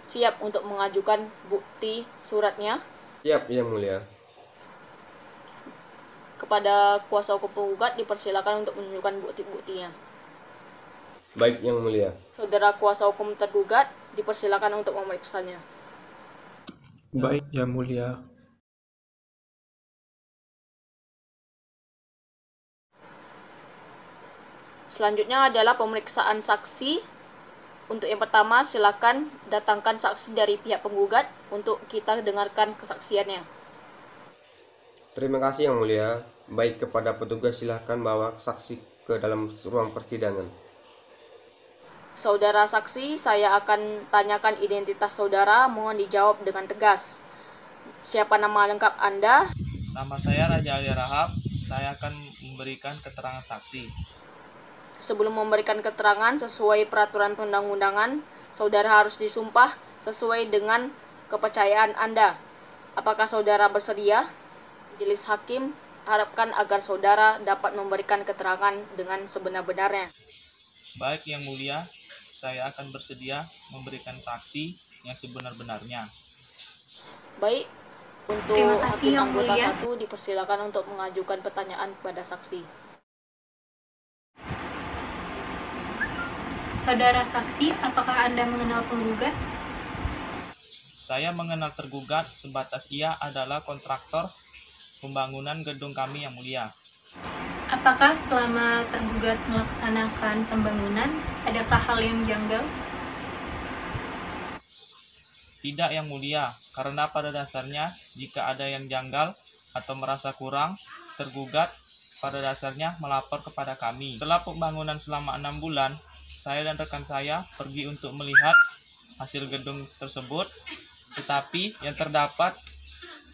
siap untuk mengajukan bukti suratnya? Siap, Yang Mulia. Kepada kuasa hukum penggugat dipersilakan untuk menunjukkan bukti-buktinya. Baik, Yang Mulia. Saudara kuasa hukum tergugat dipersilakan untuk memeriksanya. Baik, Yang Mulia. Selanjutnya adalah pemeriksaan saksi. Untuk yang pertama, silakan datangkan saksi dari pihak penggugat untuk kita dengarkan kesaksiannya. Terima kasih, Yang Mulia. Baik, kepada petugas silakan bawa saksi ke dalam ruang persidangan. Saudara saksi, saya akan tanyakan identitas saudara, mohon dijawab dengan tegas. Siapa nama lengkap Anda? Nama saya Raja Ali Rahab. Saya akan memberikan keterangan saksi. Sebelum memberikan keterangan sesuai peraturan perundang-undangan, saudara harus disumpah sesuai dengan kepercayaan Anda. Apakah saudara bersedia? Majelis Hakim harapkan agar saudara dapat memberikan keterangan dengan sebenar-benarnya. Baik, Yang Mulia, saya akan bersedia memberikan saksi yang sebenar-benarnya. Baik, untuk hakim anggota 1 dipersilakan untuk mengajukan pertanyaan kepada saksi. Saudara saksi, apakah Anda mengenal penggugat? Saya mengenal tergugat sebatas ia adalah kontraktor pembangunan gedung kami, Yang Mulia. Apakah selama tergugat melaksanakan pembangunan, adakah hal yang janggal? Tidak, Yang Mulia, karena pada dasarnya jika ada yang janggal atau merasa kurang, tergugat pada dasarnya melapor kepada kami. Setelah pembangunan selama 6 bulan, saya dan rekan saya pergi untuk melihat hasil gedung tersebut, tetapi yang terdapat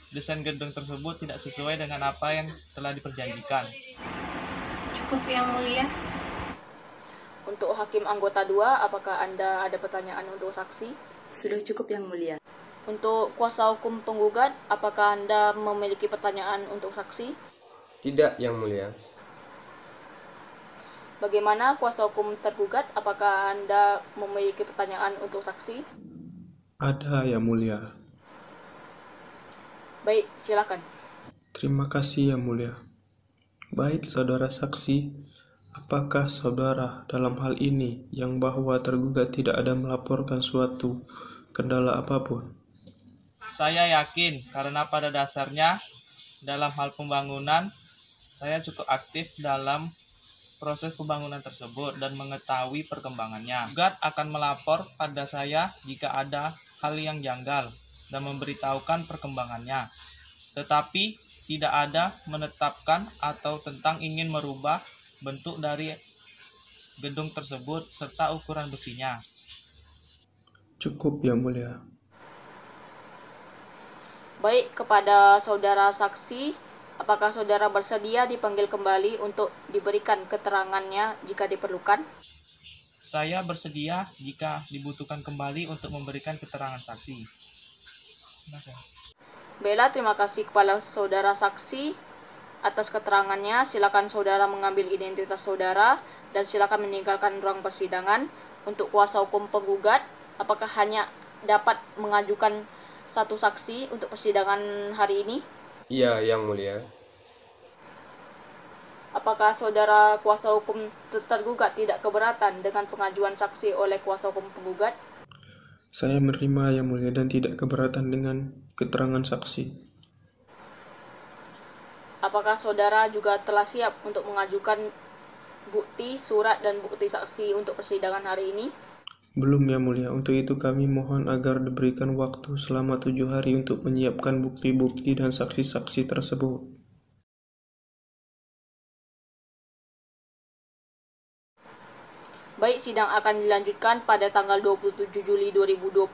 desain gedung tersebut tidak sesuai dengan apa yang telah diperjanjikan. Cukup, Yang Mulia. Untuk hakim anggota 2, apakah Anda ada pertanyaan untuk saksi? Sudah cukup, Yang Mulia. Untuk kuasa hukum penggugat, apakah Anda memiliki pertanyaan untuk saksi? Tidak, Yang Mulia. Bagaimana kuasa hukum tergugat? Apakah Anda memiliki pertanyaan untuk saksi? Ada, Yang Mulia. Baik, silakan. Terima kasih, Yang Mulia. Baik, saudara saksi, apakah saudara dalam hal ini yang bahwa tergugat tidak ada melaporkan suatu kendala apapun? Saya yakin karena pada dasarnya dalam hal pembangunan saya cukup aktif dalam proses pembangunan tersebut dan mengetahui perkembangannya. Tergugat akan melapor pada saya jika ada hal yang janggal dan memberitahukan perkembangannya, tetapi tidak ada menetapkan atau tentang ingin merubah bentuk dari gedung tersebut serta ukuran besinya. Cukup, Yang Mulia. Baik, kepada saudara saksi, apakah saudara bersedia dipanggil kembali untuk diberikan keterangannya jika diperlukan? Saya bersedia jika dibutuhkan kembali untuk memberikan keterangan saksi. Baiklah, terima kasih kepada saudara saksi atas keterangannya. Silakan saudara mengambil identitas saudara dan silakan meninggalkan ruang persidangan. Untuk kuasa hukum penggugat, apakah hanya dapat mengajukan satu saksi untuk persidangan hari ini? Iya, Yang Mulia. Apakah saudara kuasa hukum tergugat tidak keberatan dengan pengajuan saksi oleh kuasa hukum penggugat? Saya menerima, Yang Mulia, dan tidak keberatan dengan keterangan saksi. Apakah saudara juga telah siap untuk mengajukan bukti, surat, dan bukti saksi untuk persidangan hari ini? Belum, Yang Mulia. Untuk itu kami mohon agar diberikan waktu selama 7 hari untuk menyiapkan bukti-bukti dan saksi-saksi tersebut. Baik, sidang akan dilanjutkan pada tanggal 27 Juli 2020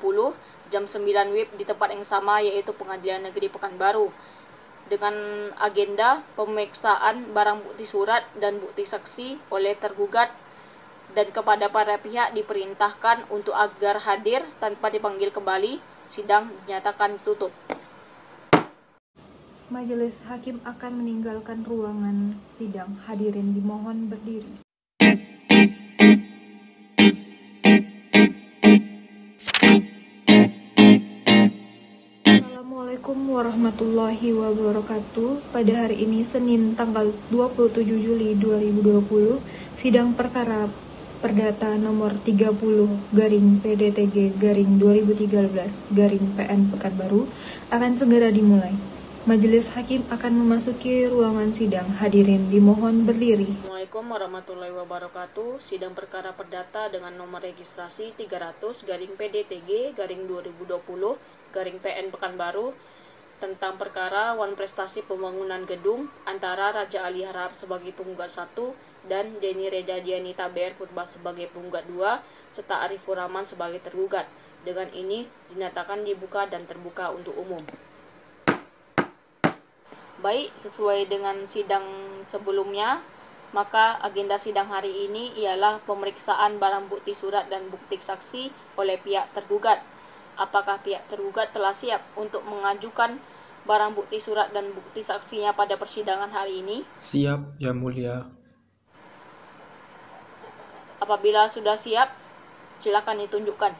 jam 9 WIB di tempat yang sama, yaitu Pengadilan Negeri Pekanbaru, dengan agenda pemeriksaan barang bukti surat dan bukti saksi oleh tergugat, dan kepada para pihak diperintahkan untuk agar hadir tanpa dipanggil kembali. Sidang dinyatakan tutup. Majelis hakim akan meninggalkan ruangan sidang. Hadirin dimohon berdiri. Assalamualaikum warahmatullahi wabarakatuh. Pada hari ini Senin tanggal 27 Juli 2020, sidang perkara perdata nomor 30 garing PDTG garing 2013 garing PN Pekanbaru akan segera dimulai. Majelis hakim akan memasuki ruangan sidang. Hadirin dimohon berdiri. Assalamualaikum warahmatullahi wabarakatuh. Sidang perkara perdata dengan nomor registrasi 300 garing PDTG garing 2020 garing PN Pekanbaru tentang perkara wan prestasi pembangunan gedung antara Raja Ali Harahap sebagai penggugat 1 dan Deni Reja Dianita BR Purba sebagai penggugat 2 serta Arifur Rahman sebagai tergugat. Dengan ini dinyatakan dibuka dan terbuka untuk umum. Baik, sesuai dengan sidang sebelumnya, maka agenda sidang hari ini ialah pemeriksaan barang bukti surat dan bukti saksi oleh pihak tergugat. Apakah pihak tergugat telah siap untuk mengajukan barang bukti surat dan bukti saksinya pada persidangan hari ini? Siap, Yang Mulia. Apabila sudah siap, silakan ditunjukkan.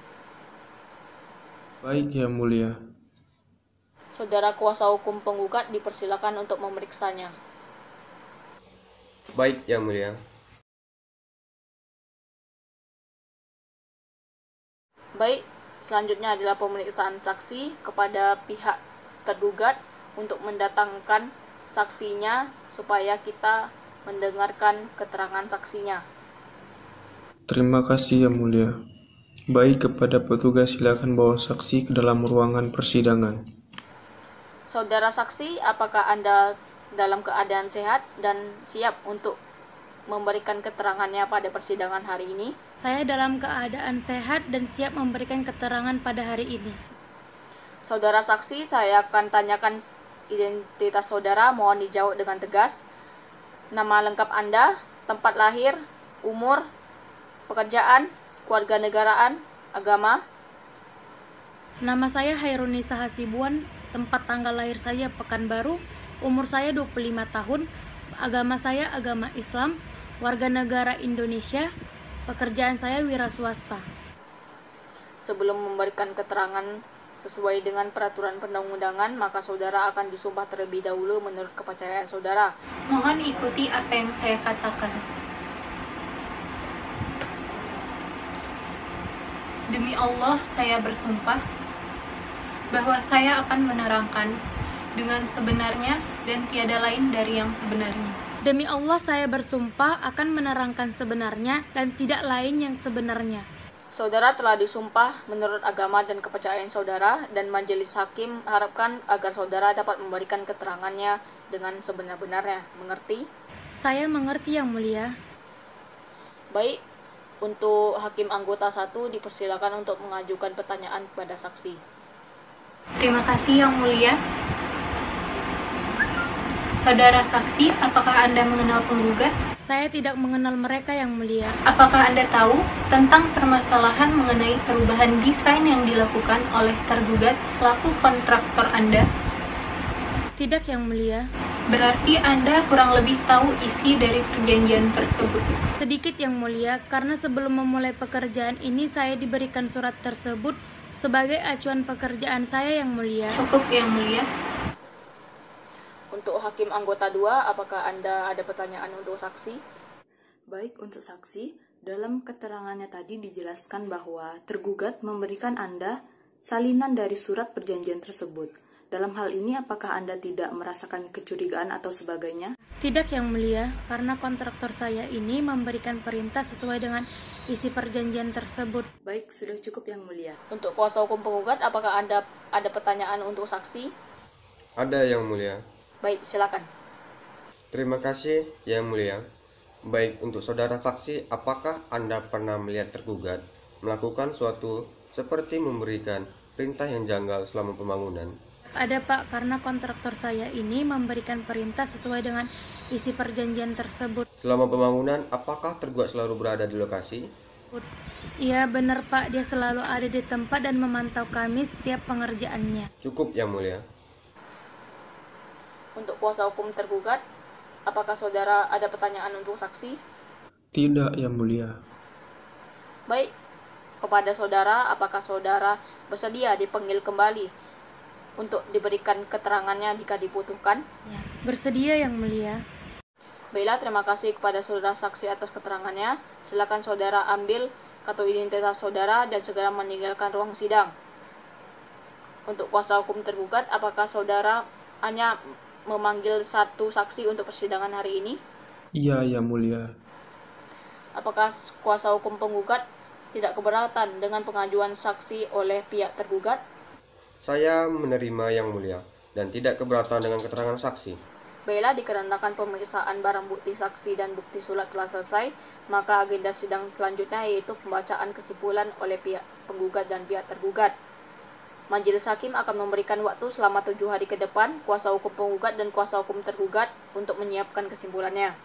Baik, Yang Mulia. Saudara kuasa hukum penggugat dipersilakan untuk memeriksanya. Baik, Yang Mulia. Baik, selanjutnya adalah pemeriksaan saksi kepada pihak tergugat untuk mendatangkan saksinya supaya kita mendengarkan keterangan saksinya. Terima kasih, Yang Mulia. Baik, kepada petugas silakan bawa saksi ke dalam ruangan persidangan. Saudara saksi, apakah Anda dalam keadaan sehat dan siap untuk memberikan keterangannya pada persidangan hari ini? Saya dalam keadaan sehat dan siap memberikan keterangan pada hari ini. Saudara saksi, saya akan tanyakan identitas saudara, mohon dijawab dengan tegas. Nama lengkap Anda, tempat lahir, umur, pekerjaan, kewarganegaraan, agama. Nama saya Hairunisa Hasibuan, tempat tanggal lahir saya Pekanbaru, umur saya 25 tahun, agama saya agama Islam, warga negara Indonesia, pekerjaan saya wira swasta. Sebelum memberikan keterangan sesuai dengan peraturan perundang-undangan, maka saudara akan disumpah terlebih dahulu menurut kepercayaan saudara. Mohon ikuti apa yang saya katakan. Demi Allah, saya bersumpah bahwa saya akan menerangkan dengan sebenarnya dan tiada lain dari yang sebenarnya. Demi Allah, saya bersumpah akan menerangkan sebenarnya dan tidak lain yang sebenarnya. Saudara telah disumpah menurut agama dan kepercayaan saudara, dan majelis hakim harapkan agar saudara dapat memberikan keterangannya dengan sebenar-benarnya. Mengerti? Saya mengerti, Yang Mulia. Baik, untuk hakim anggota 1 dipersilakan untuk mengajukan pertanyaan kepada saksi. Terima kasih, Yang Mulia. Saudara saksi, apakah Anda mengenal penggugat? Saya tidak mengenal mereka, Yang Mulia. Apakah Anda tahu tentang permasalahan mengenai perubahan desain yang dilakukan oleh tergugat selaku kontraktor Anda? Tidak, Yang Mulia. Berarti Anda kurang lebih tahu isi dari perjanjian tersebut. Sedikit, Yang Mulia, karena sebelum memulai pekerjaan ini saya diberikan surat tersebut sebagai acuan pekerjaan saya, Yang Mulia. Cukup, Yang Mulia. Untuk hakim anggota 2, apakah Anda ada pertanyaan untuk saksi? Baik, untuk saksi, dalam keterangannya tadi dijelaskan bahwa tergugat memberikan Anda salinan dari surat perjanjian tersebut. Dalam hal ini, apakah Anda tidak merasakan kecurigaan atau sebagainya? Tidak, Yang Mulia, karena kontraktor saya ini memberikan perintah sesuai dengan isi perjanjian tersebut. Baik, sudah cukup, Yang Mulia. Untuk kuasa hukum penggugat, apakah Anda ada pertanyaan untuk saksi? Ada, Yang Mulia. Baik, silakan. Terima kasih, Yang Mulia. Baik untuk saudara saksi, apakah Anda pernah melihat tergugat melakukan suatu seperti memberikan perintah yang janggal selama pembangunan? Ada Pak, karena kontraktor saya ini memberikan perintah sesuai dengan isi perjanjian tersebut. Selama pembangunan, apakah tergugat selalu berada di lokasi? Iya benar Pak, dia selalu ada di tempat dan memantau kami setiap pengerjaannya. Cukup Yang Mulia. Untuk kuasa hukum tergugat, apakah saudara ada pertanyaan untuk saksi? Tidak, Yang Mulia. Baik, kepada saudara, apakah saudara bersedia dipanggil kembali untuk diberikan keterangannya jika dibutuhkan? Ya, bersedia Yang Mulia. Baiklah, terima kasih kepada saudara saksi atas keterangannya. Silakan saudara ambil kartu identitas saudara dan segera meninggalkan ruang sidang. Untuk kuasa hukum tergugat, apakah saudara hanya memanggil satu saksi untuk persidangan hari ini? Iya, Yang Mulia. Apakah kuasa hukum penggugat tidak keberatan dengan pengajuan saksi oleh pihak tergugat? Saya menerima Yang Mulia dan tidak keberatan dengan keterangan saksi. Baiklah, dikarenakan pemeriksaan barang bukti saksi dan bukti surat telah selesai, maka agenda sidang selanjutnya yaitu pembacaan kesimpulan oleh pihak penggugat dan pihak tergugat. Majelis Hakim akan memberikan waktu selama 7 hari ke depan kuasa hukum penggugat dan kuasa hukum tergugat untuk menyiapkan kesimpulannya.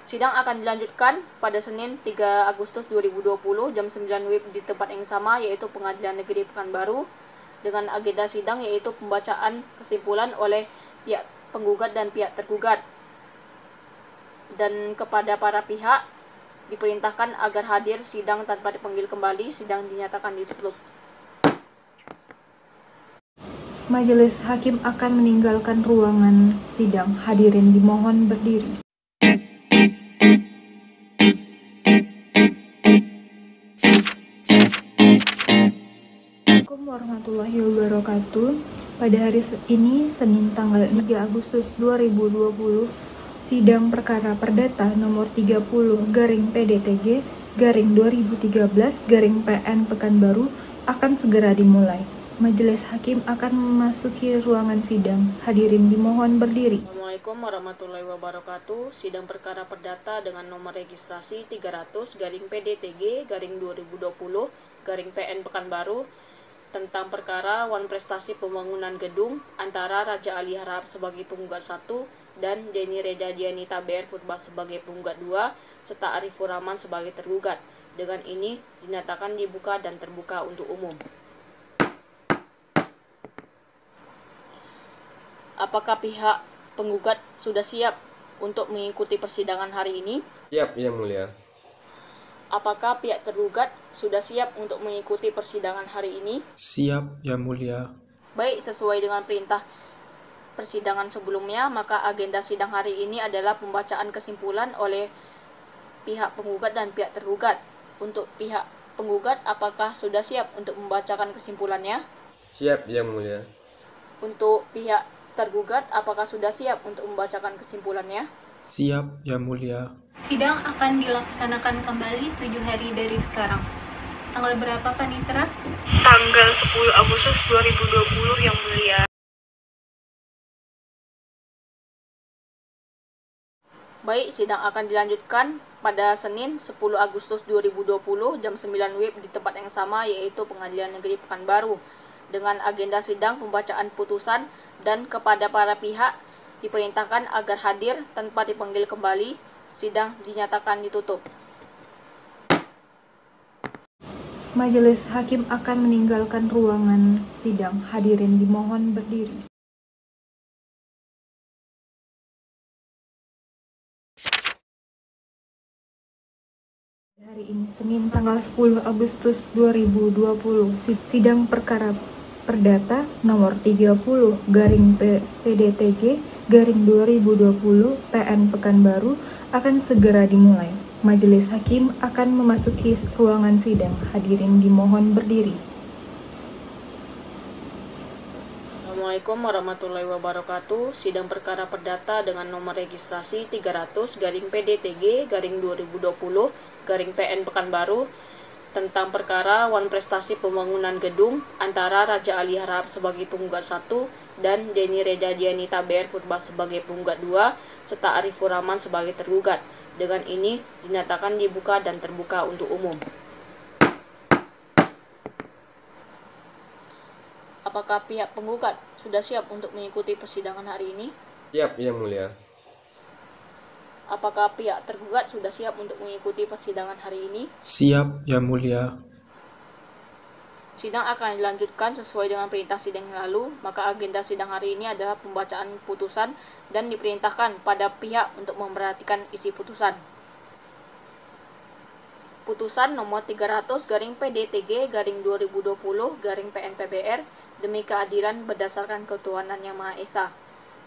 Sidang akan dilanjutkan pada Senin 3 Agustus 2020 jam 9 WIB di tempat yang sama, yaitu Pengadilan Negeri Pekanbaru, dengan agenda sidang yaitu pembacaan kesimpulan oleh pihak penggugat dan pihak tergugat. Dan kepada para pihak diperintahkan agar hadir sidang tanpa dipanggil kembali, sidang dinyatakan ditutup. Majelis Hakim akan meninggalkan ruangan sidang. Hadirin dimohon berdiri. Assalamualaikum warahmatullahi wabarakatuh. Pada hari ini, Senin tanggal 3 Agustus 2020, sidang perkara perdata nomor 30/PDTG/2013/PN Pekanbaru akan segera dimulai. Majelis Hakim akan memasuki ruangan sidang. Hadirin dimohon berdiri. Assalamualaikum warahmatullahi wabarakatuh. Sidang perkara perdata dengan nomor registrasi 300/PDTG/2020/PN Pekanbaru tentang perkara wan prestasi pembangunan gedung antara Raja Ali Harahap sebagai penggugat 1 dan Deni Reja Dianita BR Purba sebagai penggugat 2 serta Arifur Rahman sebagai tergugat. Dengan ini dinyatakan dibuka dan terbuka untuk umum. Apakah pihak penggugat sudah siap untuk mengikuti persidangan hari ini? Siap, Yang Mulia. Apakah pihak tergugat sudah siap untuk mengikuti persidangan hari ini? Siap, Yang Mulia. Baik, sesuai dengan perintah persidangan sebelumnya, maka agenda sidang hari ini adalah pembacaan kesimpulan oleh pihak penggugat dan pihak tergugat. Untuk pihak penggugat, apakah sudah siap untuk membacakan kesimpulannya? Siap, Yang Mulia. Untuk pihak tergugat, apakah sudah siap untuk membacakan kesimpulannya? Siap, Yang Mulia. Sidang akan dilaksanakan kembali 7 hari dari sekarang. Tanggal berapa, Panitera? Tanggal 10 Agustus 2020, Yang Mulia. Baik, sidang akan dilanjutkan pada Senin 10 Agustus 2020 jam 9 WIB di tempat yang sama, yaitu Pengadilan Negeri Pekanbaru, dengan agenda sidang pembacaan putusan dan kepada para pihak diperintahkan agar hadir tanpa dipanggil kembali. Sidang dinyatakan ditutup. Majelis Hakim akan meninggalkan ruangan sidang. Hadirin dimohon berdiri. Hari ini, Senin tanggal 10 Agustus 2020, sidang perkara perdata nomor 30/PDTG/2020/PN Pekanbaru akan segera dimulai. Majelis Hakim akan memasuki ruangan sidang. Hadirin dimohon berdiri. Assalamualaikum warahmatullahi wabarakatuh. Sidang perkara perdata dengan nomor registrasi 300/PDTG/2020/PN Pekanbaru tentang perkara wan prestasi pembangunan gedung antara Raja Ali Harahap sebagai penggugat 1 dan Deni Reja Dianita BR Purba sebagai penggugat 2 serta Arifur Rahman sebagai tergugat. Dengan ini dinyatakan dibuka dan terbuka untuk umum. Apakah pihak penggugat sudah siap untuk mengikuti persidangan hari ini? Siap, Yang Mulia. Apakah pihak tergugat sudah siap untuk mengikuti persidangan hari ini? Siap, Yang Mulia. Sidang akan dilanjutkan sesuai dengan perintah sidang yang lalu, maka agenda sidang hari ini adalah pembacaan putusan dan diperintahkan pada pihak untuk memperhatikan isi putusan. Putusan nomor 300/PDTG/2020/PN-PBR demi keadilan berdasarkan ketuhanan Yang Maha Esa.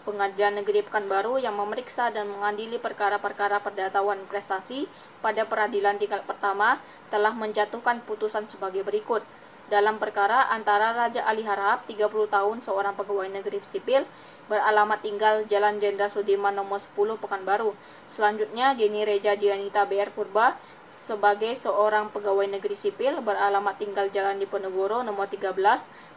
Pengadilan Negeri Pekanbaru yang memeriksa dan mengadili perkara-perkara perdata wan prestasi pada peradilan tingkat pertama telah menjatuhkan putusan sebagai berikut. Dalam perkara antara Raja Ali Harahap 30 tahun seorang pegawai negeri sipil beralamat tinggal Jalan Jenderal Sudirman nomor 10 Pekanbaru. Selanjutnya Deni Reja Dianita BR Purba sebagai seorang pegawai negeri sipil beralamat tinggal Jalan Diponegoro nomor 13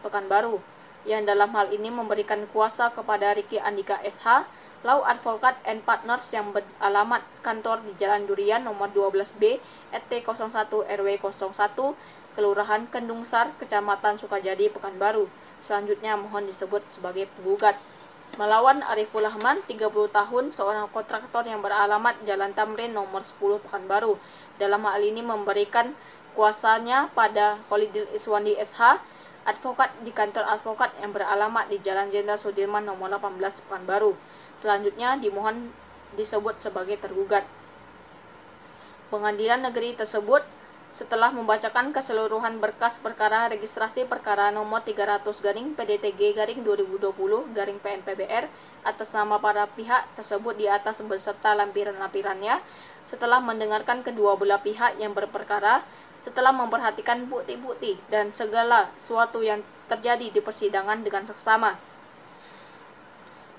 Pekanbaru, yang dalam hal ini memberikan kuasa kepada Riki Andika SH, Law Advokat and Partners yang beralamat kantor di Jalan Durian nomor 12B, RT 01 RW 01, Kelurahan Kendung Sar, Kecamatan Sukajadi, Pekanbaru. Selanjutnya mohon disebut sebagai penggugat. Melawan Arifur Rahman, 30 tahun, seorang kontraktor yang beralamat Jalan Tamrin nomor 10 Pekanbaru. Dalam hal ini memberikan kuasanya pada Khalidil Iswandi SH, advokat di kantor advokat yang beralamat di Jalan Jenderal Sudirman nomor 18 Pekanbaru. Selanjutnya dimohon disebut sebagai tergugat. Pengadilan negeri tersebut setelah membacakan keseluruhan berkas perkara registrasi perkara nomor 300/PDTG/2020/PN-PBR atas nama para pihak tersebut di atas beserta lampiran-lampirannya, setelah mendengarkan kedua belah pihak yang berperkara, setelah memperhatikan bukti-bukti dan segala sesuatu yang terjadi di persidangan dengan seksama,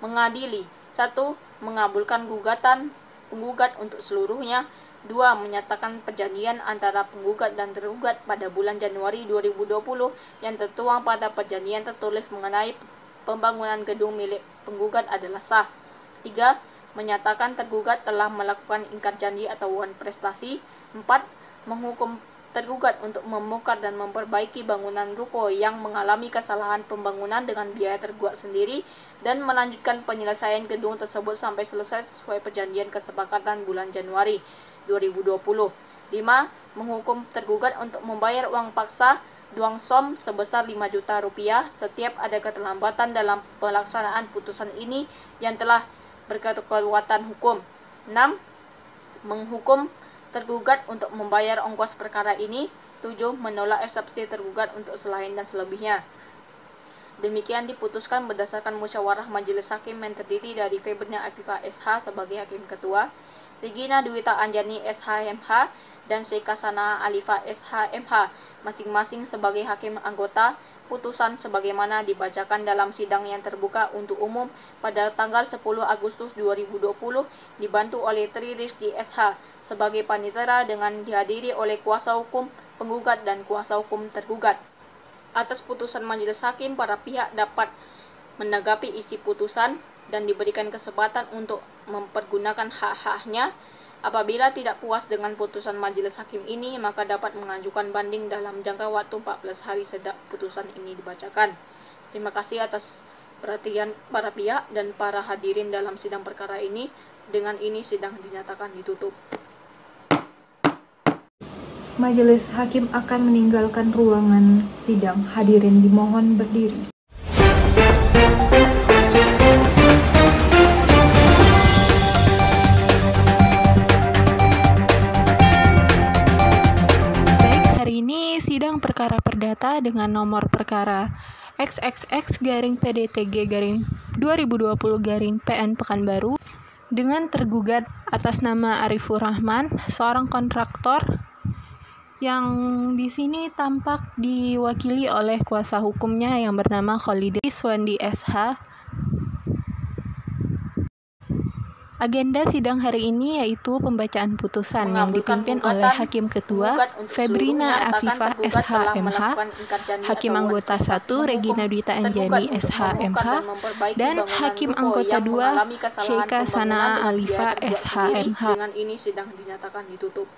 mengadili: 1. Mengabulkan gugatan penggugat untuk seluruhnya. 2. Menyatakan perjanjian antara penggugat dan tergugat pada bulan Januari 2020 yang tertuang pada perjanjian tertulis mengenai pembangunan gedung milik penggugat adalah sah. 3. Menyatakan tergugat telah melakukan ingkar janji atau wan prestasi. 4. Menghukum tergugat untuk membongkar dan memperbaiki bangunan ruko yang mengalami kesalahan pembangunan dengan biaya tergugat sendiri dan melanjutkan penyelesaian gedung tersebut sampai selesai sesuai perjanjian kesepakatan bulan Januari 2020. 5. Menghukum tergugat untuk membayar uang paksa duang som sebesar 5 juta rupiah setiap ada keterlambatan dalam pelaksanaan putusan ini yang telah berkekuatan hukum. 6. Menghukum tergugat untuk membayar ongkos perkara ini. 7. Menolak eksepsi tergugat untuk selain dan selebihnya. Demikian diputuskan berdasarkan musyawarah Majelis Hakim yang terdiri dari Febriana Afifah SH sebagai Hakim Ketua, Regina Dwita Anjani SH.MH, dan Sheikha Sanaa Alifah SH.MH, masing-masing sebagai Hakim Anggota. Putusan sebagaimana dibacakan dalam sidang yang terbuka untuk umum pada tanggal 10 Agustus 2020 dibantu oleh Tri Rizky SH sebagai panitera dengan dihadiri oleh kuasa hukum penggugat dan kuasa hukum tergugat. Atas putusan Majelis Hakim, para pihak dapat menanggapi isi putusan dan diberikan kesempatan untuk mempergunakan hak-haknya. Apabila tidak puas dengan putusan Majelis Hakim ini, maka dapat mengajukan banding dalam jangka waktu 14 hari sejak putusan ini dibacakan. Terima kasih atas perhatian para pihak dan para hadirin dalam sidang perkara ini. Dengan ini sidang dinyatakan ditutup. Majelis Hakim akan meninggalkan ruangan sidang. Hadirin dimohon berdiri. Sidang perkara perdata dengan nomor perkara XXX-PDTG-2020-PN Pekanbaru dengan tergugat atas nama Arifur Rahman, seorang kontraktor yang di sini tampak diwakili oleh kuasa hukumnya yang bernama Khalidil Iswandi SH. Agenda sidang hari ini yaitu pembacaan putusan yang dipimpin oleh Hakim Ketua Febrina Afifah SH.MH, Hakim Anggota 1 Regina Dwita Anjani SH.MH, dan Hakim Anggota 2 Syeika Sanaa Alifa SH.MH. Dengan ini sidang dinyatakan ditutup.